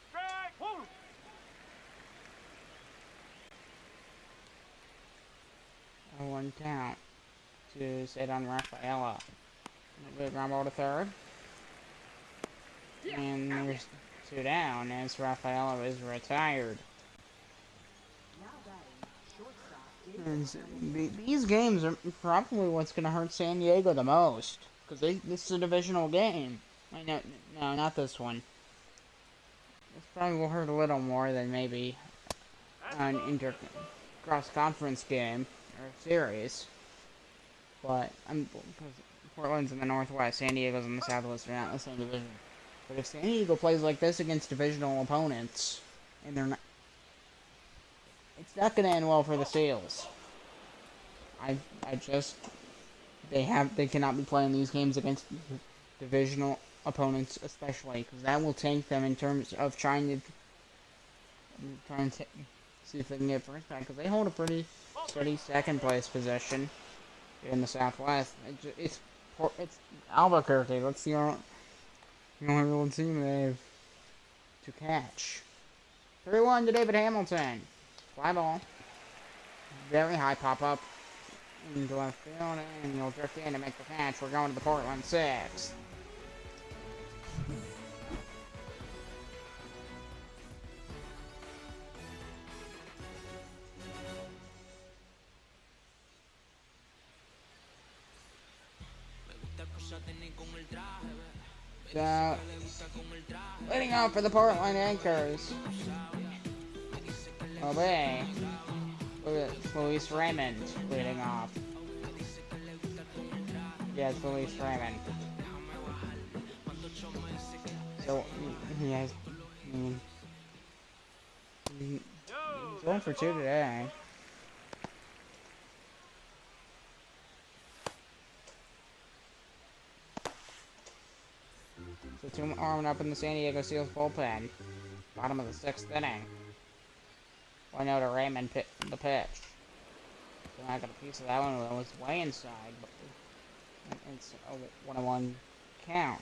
Strike! Woo! A 1 count to sit on Rafaela. Good ground ball to third. And there's 2 down as Rafaela is retired. And these games are probably what's going to hurt San Diego the most. Because this is a divisional game. I know, no, not this one. This probably will hurt a little more than maybe an cross-conference game or series. But because Portland's in the Northwest, San Diego's in the Southwest, they're not in the same division. But if San Diego plays like this against divisional opponents, and they're not, it's not going to end well for the Seals. They cannot be playing these games against divisional opponents, especially because that will tank them in terms of trying to see if they can get first back. Because they hold a pretty steady second place position in the Southwest. It's Albuquerque. That's the only real team they have to catch. 3-1 to David Hamilton. Fly ball. Very high pop up into left field, and you'll drift in to make the catch. We're going to the Portland 6th. So, leading off for the Portland Anchors. Obey. Luis Raymond leading off. Yes, Luis Raymond. So, he has... he's going for 2 today. So 2 arming up in the San Diego Seals bullpen. Bottom of the 6th inning. 1-0 to Raymond the pitch. So I got a piece of that one that was way inside, but it's a 1-1 count.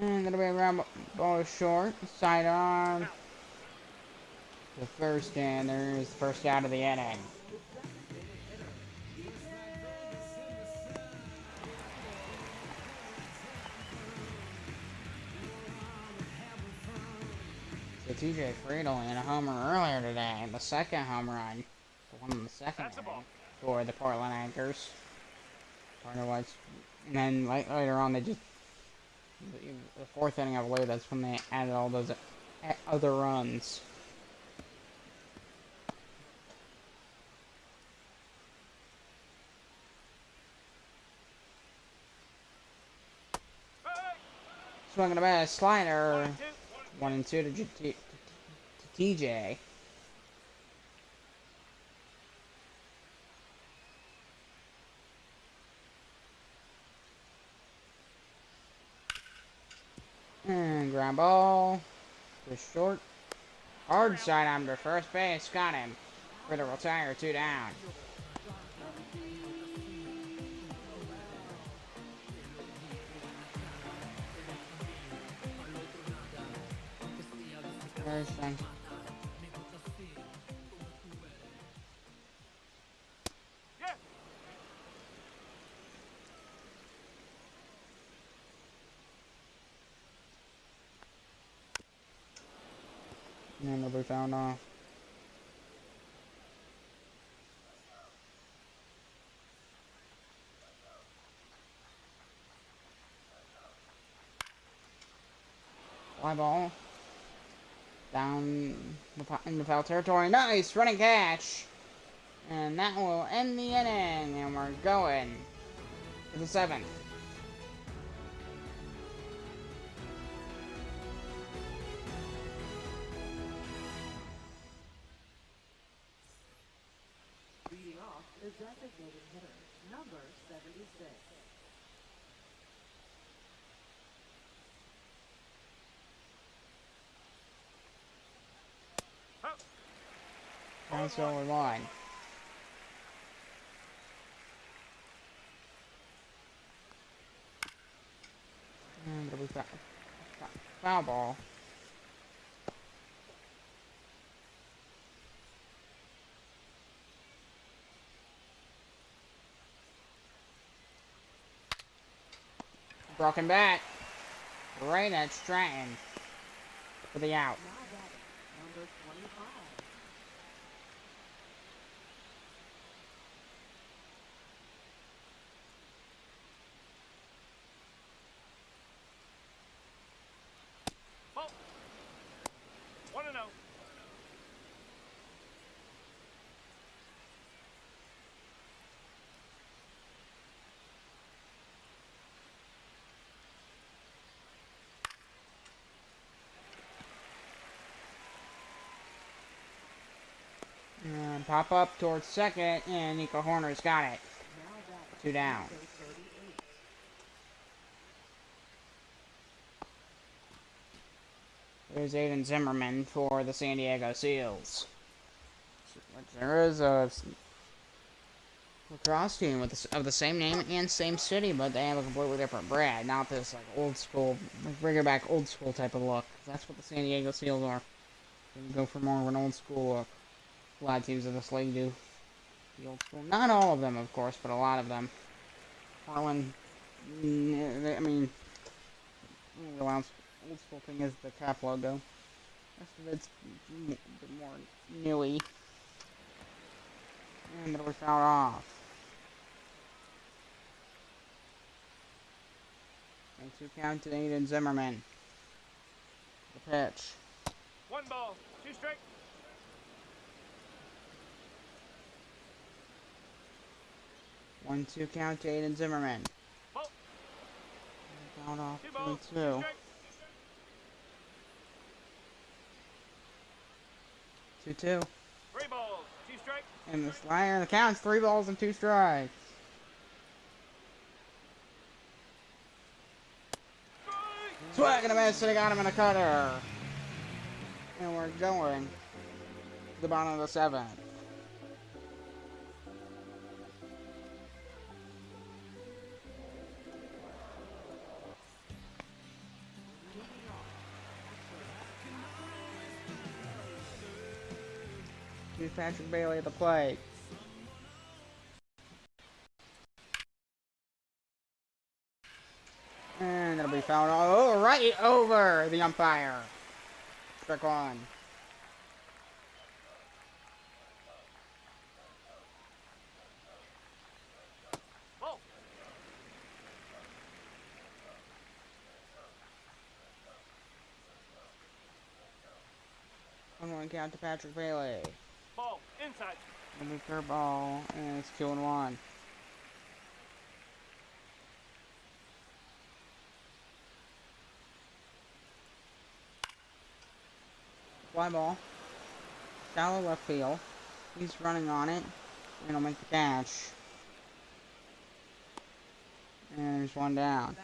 And that'll be a ground ball short. Sidearm. The first, and there's the first out of the inning. So TJ Friedel in a homer earlier today, the second home run, the one in the second inning for the Portland Anchors. And then later on, they just the 4th inning, I believe, that's when they added all those other runs. Swinging a bat, slider, 1-2 to TJ. And ground ball, just short. Hard side on to first base, got him. For the retire, 2 down. First one. And they'll be found off. Fly ball. Down in the foul territory. Nice running catch. And that will end the inning. And we're going to the 7th. Leading off is designated hitter, number 76. That's over line. And it'll be foul ball. Broken back. Right at Stratton for the out. Now batting, number 25. Ball. 1-0. And pop up towards second, and Nico Horner's got it. Now batting, 2 down. number 38. There's Aiden Zimmerman for the San Diego Seals. There is a lacrosse team of the same name and same city, but they have a completely different brand. Not this like old school, bring it back old school type of look. That's what the San Diego Seals are. They go for more of an old school look. A lot of teams of this league do the old school. Not all of them, of course, but a lot of them. Harlan, I mean, the old school thing is the cap logo. Rest of it's a bit more newy. And it'll be fouled off. And 2 count to Aiden Zimmerman. The pitch. 1 ball, 2 strike. 1-2 count to Aiden Zimmerman. Ball. Fouled off 2 balls, 2 2-2. strike. 2-2. 3 balls, 2 strike. And the slider, the count's 3 balls and 2 strikes. Swag and a miss, and he got him in a cutter. And we're going to the bottom of the 7th. Here's Patrick Bailey at the plate. And it'll be fouled all right over the umpire. Strike 1. Ball. 1-1 count to Patrick Bailey. Ball, inside. And the third ball, and it's 2-1. Fly ball. Shallow left field. He's running on it. And he'll make the catch. And there's 1 down.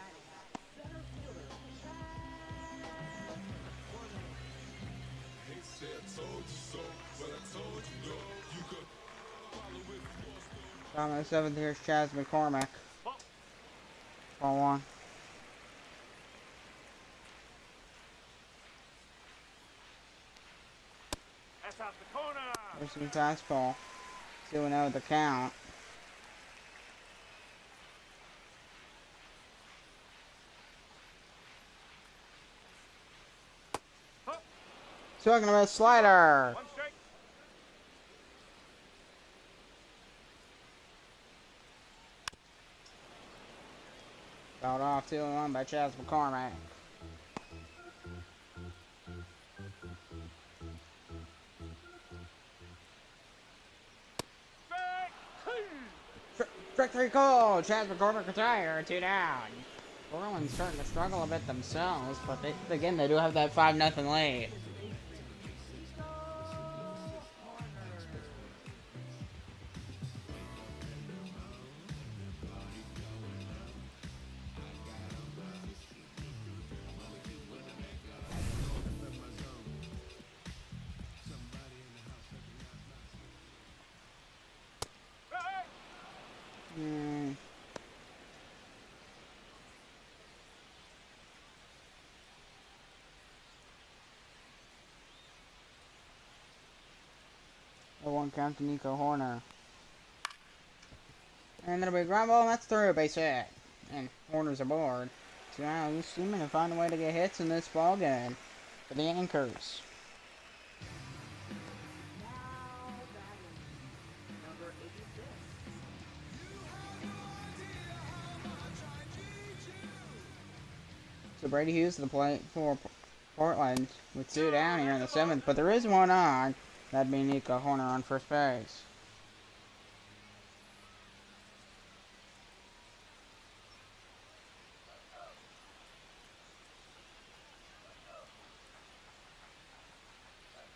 Bottom of the 7th, here's Chaz McCormick. Ball. Ball 1. That's out the corner. There's some fastball. 2-0 the count. Hup. Talking about slider. 1 strike. Fouled off 2-1 by Chaz McCormick. Strike 3 call. Chaz McCormick retired. 2 down. Orland's starting to struggle a bit themselves, but again, they do have that 5-0 lead. 1 count to Nico Horner. And that'll be a ground ball, and that's through, base hit. And Horner's aboard. So now he's seeming to find a way to get hits in this ball game for the Anchors. Now batting, number 86. So Brady Hughes to the plate for Portland with 2 down here in the 7th, but there is 1 on. That'd be Nico Horner on first base.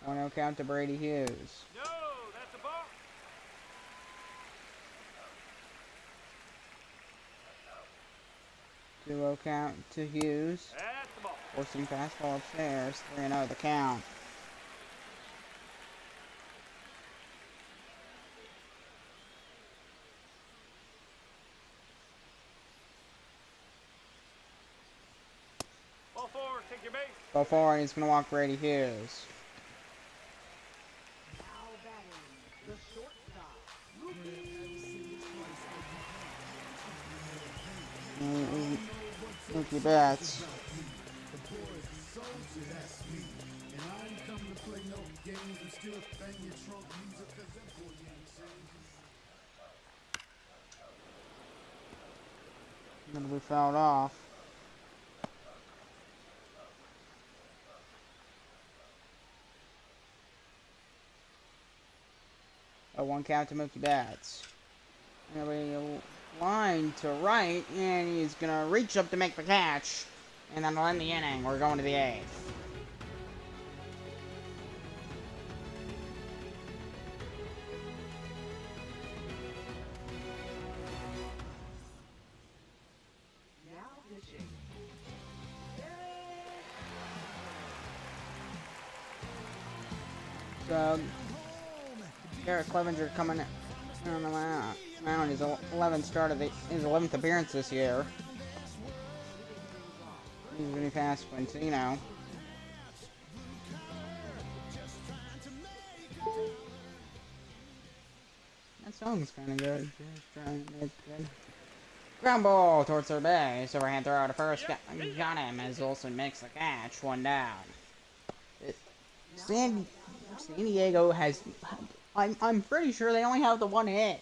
One 0 count to Brady Hughes. No, that's a ball. 2-0 count to Hughes. That's the ball. Forcing fastball upstairs. 3-0 the count. Ball 4, take your base. Ball 4, he's going to walk Brady Hughes. Now batting, the shortstop. Mookie Betts. Gonna be fouled off. A 1 count to Mookie Betts. And there'll be a line to right, and he's gonna reach up to make the catch. And that'll end the inning. We're going to the 8th. Now pitching. So, Garrett Clevenger coming on the mound. His 11th start of his 11th appearance this year. He's really fast, Quintino. That song's kind of good. Just trying to make good. Ground ball towards third base. Overhand throw to first. Got him as Olsen makes the catch. 1 down. San Diego has. I'm pretty sure they only have the 1 hit.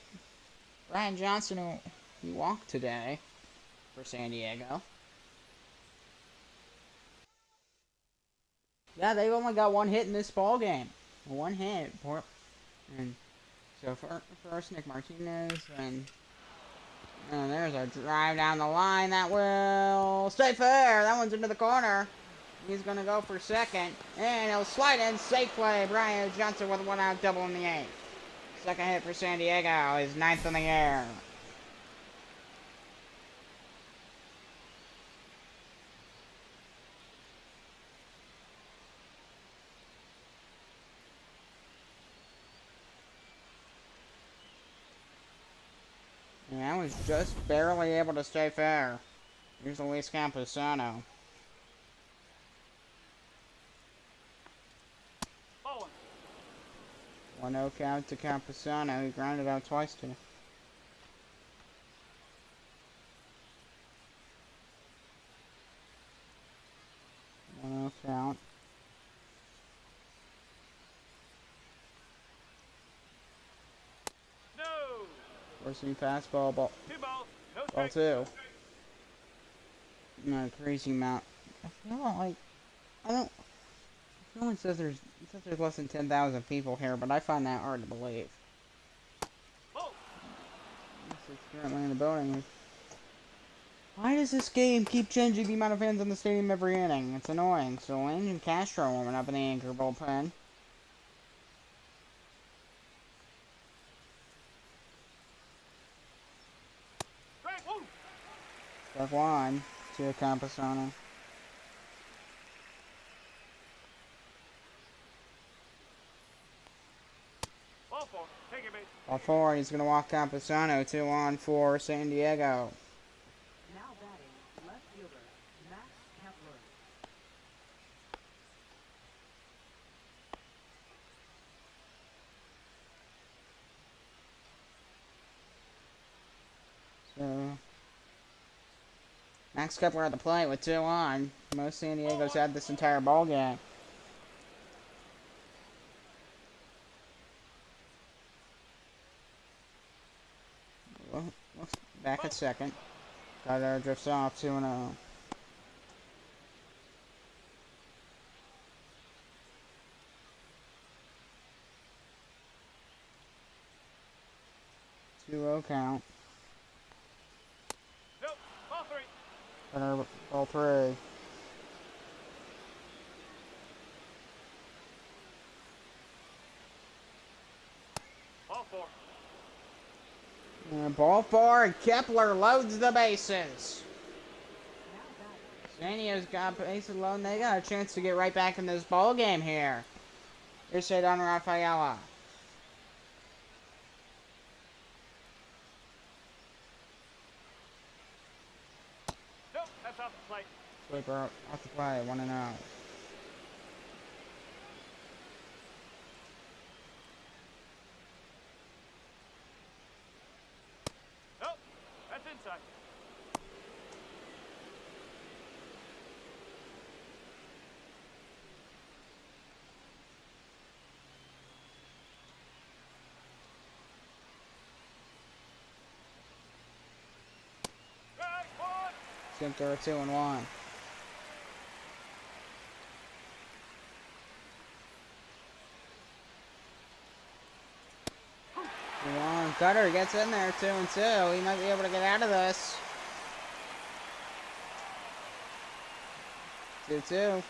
Brian Johnson, he walked today for San Diego. Yeah, they've only got 1 hit in this ball game. 1 hit. And so first Nick Martinez, and there's a drive down the line that will stay fair. That one's into the corner. He's going to go for second, and he'll slide in. Safe play. Brian Johnson with a 1-out double in the 8th. Second hit for San Diego. His 9th in the air. And I was just barely able to stay fair. Here's Luis Campusano. Ball 1. 1-0 count to Campusano. He grounded out twice too. Count. No. Forcing fastball, ball 2 balls. No ball strikes. 2. Not a crazy amount. I feel like it says there's less than 10,000 people here, but I find that hard to believe. Ball. It's currently in the building. Why does this game keep changing the amount of fans in the stadium every inning? It's annoying. So Lane and Castro warming up in the Anchor bullpen. Strike 1. Strike 1 to Campusano. Ball 4, take your base. Ball 4, he's going to walk Campusano. 2 on for San Diego. Now batting, left fielder, Max Kepler. Max Kepler at the plate with 2 on. Most San Diego's had this entire ball game. Well, back at second. Cutter drifts off 2-0. Two-0 count. Nope. Ball 3. Cutter ball 3. Ball 4. Ball 4, and Kepler loads the bases. San Diego's got bases loaded, and they got a chance to get right back in this ball game here. Here's Cedar Rafaela. Nope. That's off the plate. Sweeper off the play, 1-0. Nope. That's inside. Strike 1. Center 2-1. Cutter gets in there, 2-2. He might be able to get out of this. 2-2.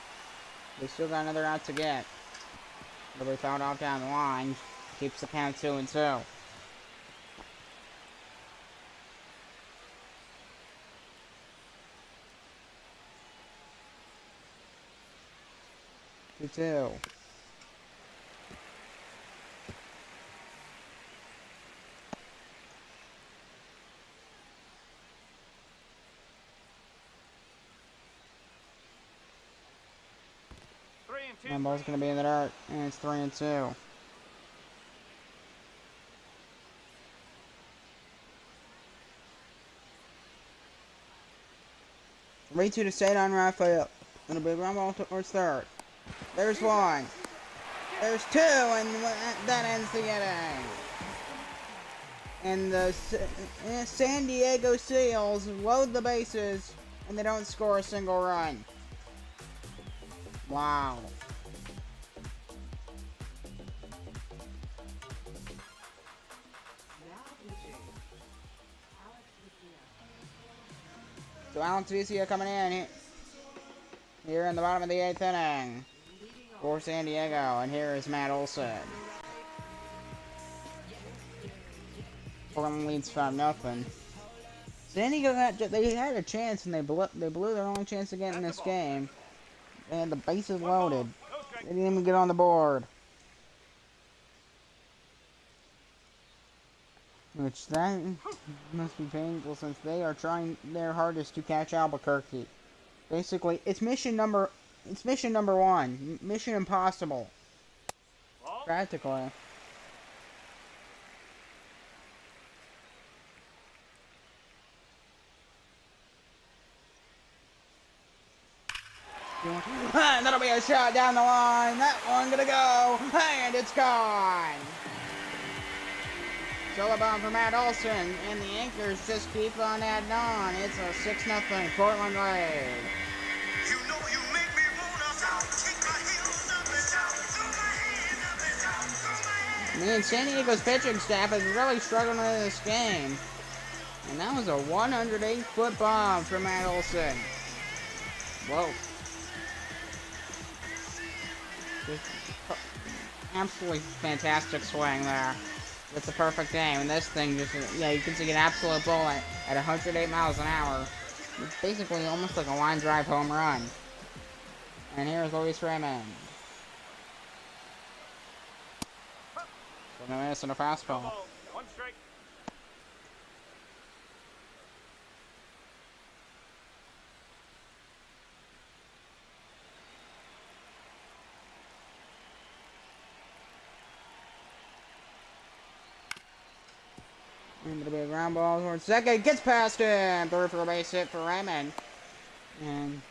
They still got another out to get. Nobody fouled off down the line. Keeps the count 2-2. Two. 3 and 2. One ball's gonna be in the dirt, and it's 3-2. Three-two to stay on Raphael. And a big ground ball towards third. There's 1. There's 2, and that ends the inning. And the San Diego Seals load the bases, and they don't score a single run. Wow. So Alex Vicia coming in here in the bottom of the 8th inning for San Diego, and here is Matt Olson. Portland leads 5-0. San Diego they had a chance, and they blew their only chance to get in this game. They had the bases loaded. They didn't even get on the board. Which that must be painful, since they are trying their hardest to catch Albuquerque. Basically, it's mission number 1. Mission impossible. Ball. Practically. That'll be a shot down the line. That one gonna go, and it's gone. Solo bomb for Matt Olson, and the Anchors just keep on adding on. It's a 6-0 Portland lead. You know you make me wanna kick my heels up and down, throw my hands up and down, throw my hands. Me and San Diego's pitching staff is really struggling with this game. And that was a 108-foot bomb for Matt Olson. Whoa. Just absolutely fantastic swing there. It's a perfect aim, and this thing just, yeah, you can see an absolute bullet at 108 miles an hour. It's basically almost like a line drive home run. And here's Luis Raymond. Swing and a miss and a fastball. Ball. 1 strike. And it'll be a ground ball towards second. Gets past him. Third for a base hit for Raymond. And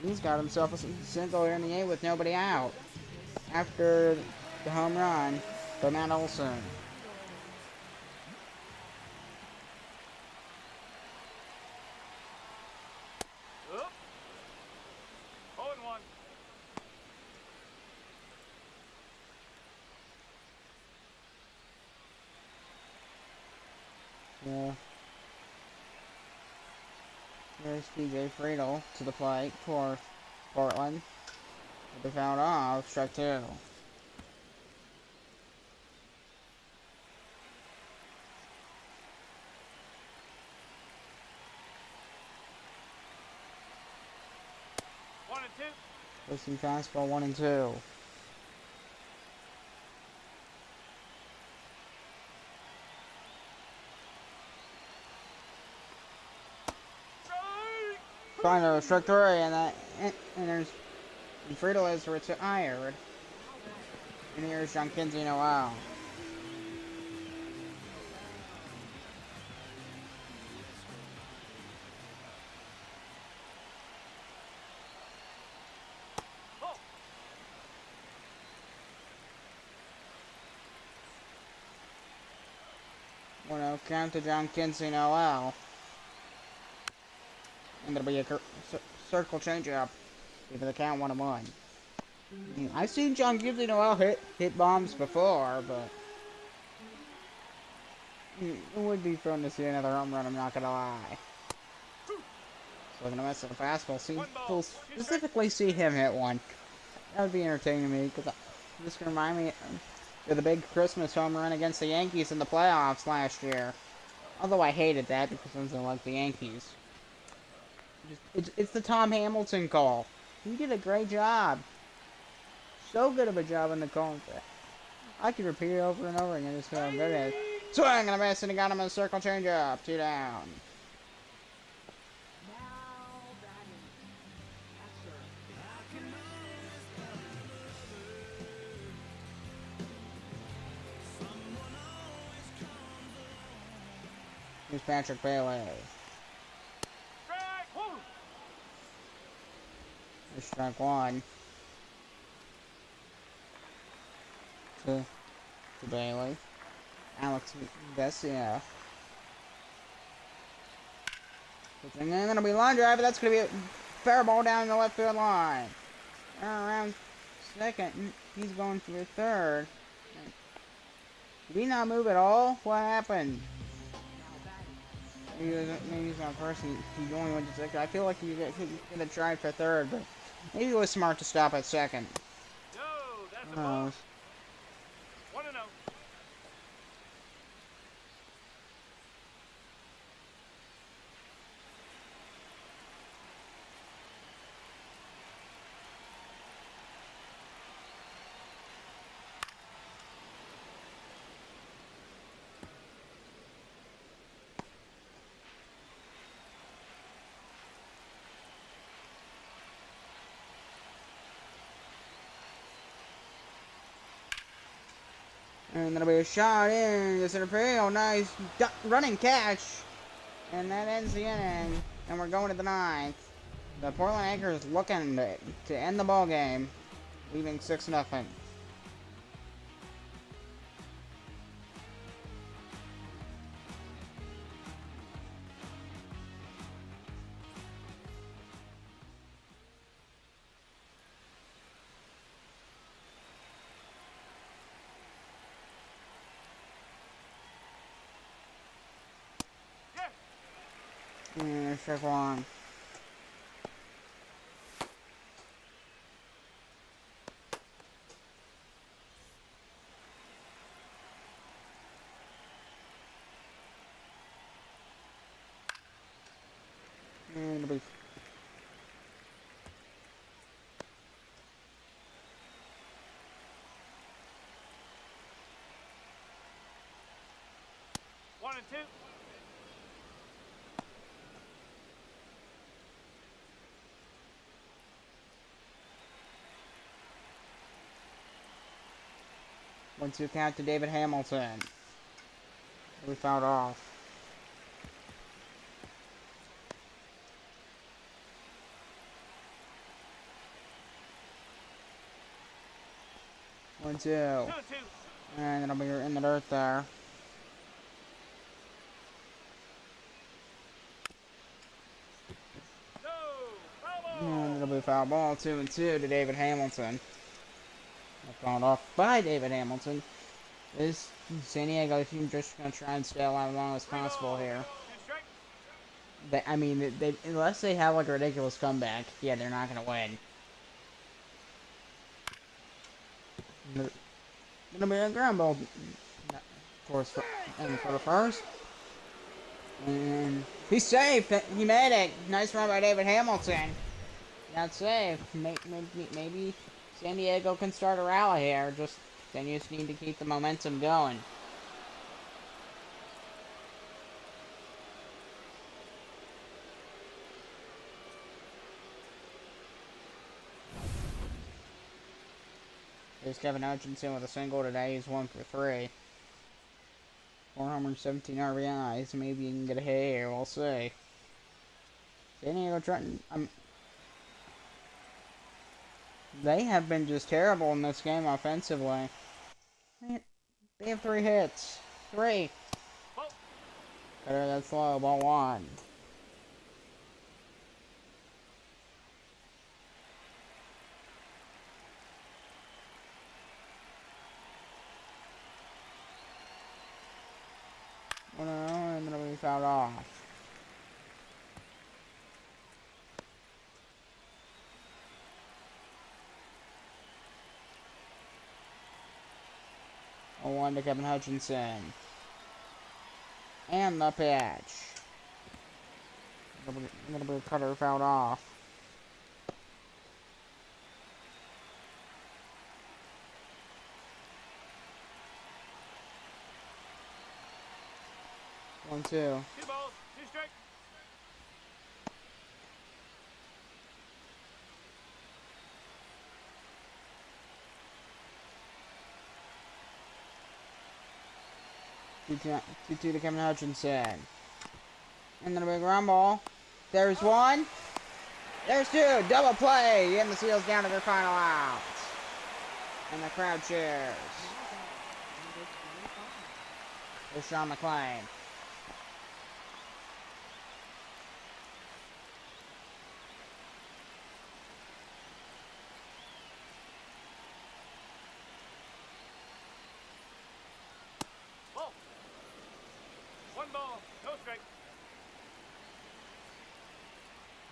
he's got himself a single here in the 8th with nobody out. After the home run by Matt Olson. Up. 0-1. Yeah. There's PJ Friedel to the plate for Portland. But they fouled off, strike 2. One and two. Listen, fastball 1 and 2. Strike. Final strike 3, and there's Friedel is retired. And here's John Kinsey Noel. Oh. 1-0 count to John Kinsey Noel. And there'll be a circle changeup. Give the count 1-1. I've seen John Kinsey Noel hit bombs before, but it would be fun to see another home run, I'm not gonna lie. So looking to mess with the fastball. We'll specifically see him hit one. That would be entertaining to me, because this can remind me of the big Christmas home run against the Yankees in the playoffs last year. Although I hated that because I don't like the Yankees. It's the Tom Hamilton call. He did a great job. So good of a job in the call. I could repeat it over and over again just how good it is. Swing and a miss, and he got him in a circle changeup. 2 down. Now batting. Catcher. Here's Patrick Bailey. Strike. Woo. Here's strike 1. To Bailey. Alex Vesia. And then it'll be line drive, but that's going to be a fair ball down the left field line. Around second, he's going for third. Did he not move at all? What happened? Maybe he's not first. He only went to second. I feel like he could have tried for third, but maybe it was smart to stop at second. No, that's a ball. 1-0. And that'll be a shot in the center field. Nice running catch. And that ends the inning. And we're going to the 9th. The Portland Anchors looking to end the ball game, leaving 6-0. Yes. And there's strike 1. And it'll be 1 and 2.1-2 count to David Hamilton. We fouled off. 1-2. 2-2. And it'll be in the dirt there. No. Foul ball. And it'll be foul ball. 2-2 to David Hamilton. Called off by David Hamilton. This San Diego team just going to try and stay alive as long as possible here. 2 strike. I mean, they unless they have like a ridiculous comeback, yeah, they're not going to win. It'll be a ground ball, of course, for the first. And he's safe. He made it. Nice run by David Hamilton. Got safe. Maybe San Diego can start a rally here. They just need to keep the momentum going. Here's Kevin Hutchinson with a single today. He's 1 for 3. 417 RBIs. Maybe you can get a hit here. We'll see. San Diego Trenton. They have been just terrible in this game offensively. They have 3 hits. 3. Better that's low. Ball 1. Oh no, and then it'll be fouled off. Oh, 1 to Kevin Hutchinson. And the pitch. A little bit of cutter fouled off. One, 2. 2 balls. 2 strike. Two to Kevin Hutchinson. And then a big ground ball. There's 1. There's 2. Double play. And the Seals down to their final out. And the crowd cheers. There's Sean McClain. Ball. 1 ball. No strike.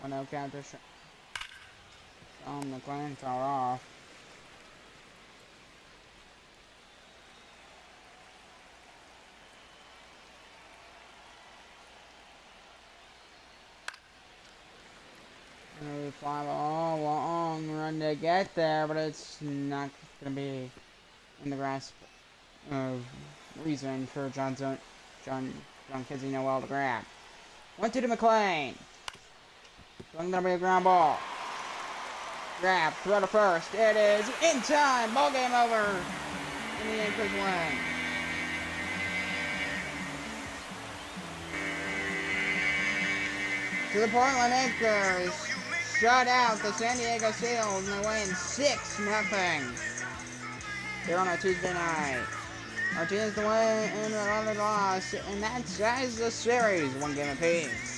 1-0 count to Sean McClain fouled off. And we fly a long run to get there, but it's not going to be in the grasp of reason for John Kizzy Noel to grab. 1-2 to McClain. Going to be a ground ball. Grab, throw to first. It is in time. Ball game over. And the Yankees win. So the Portland Anchors shut out the San Diego Seals and they win 6-0. Here on a Tuesday night. Martinez the win and another loss, and that ties the series 1 game apiece.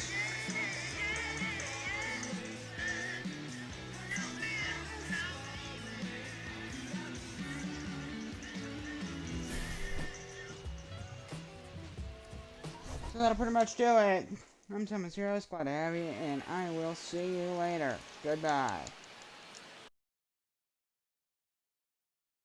So that'll pretty much do it. I'm Thomas Heroes, glad to have you, and I will see you later. Goodbye.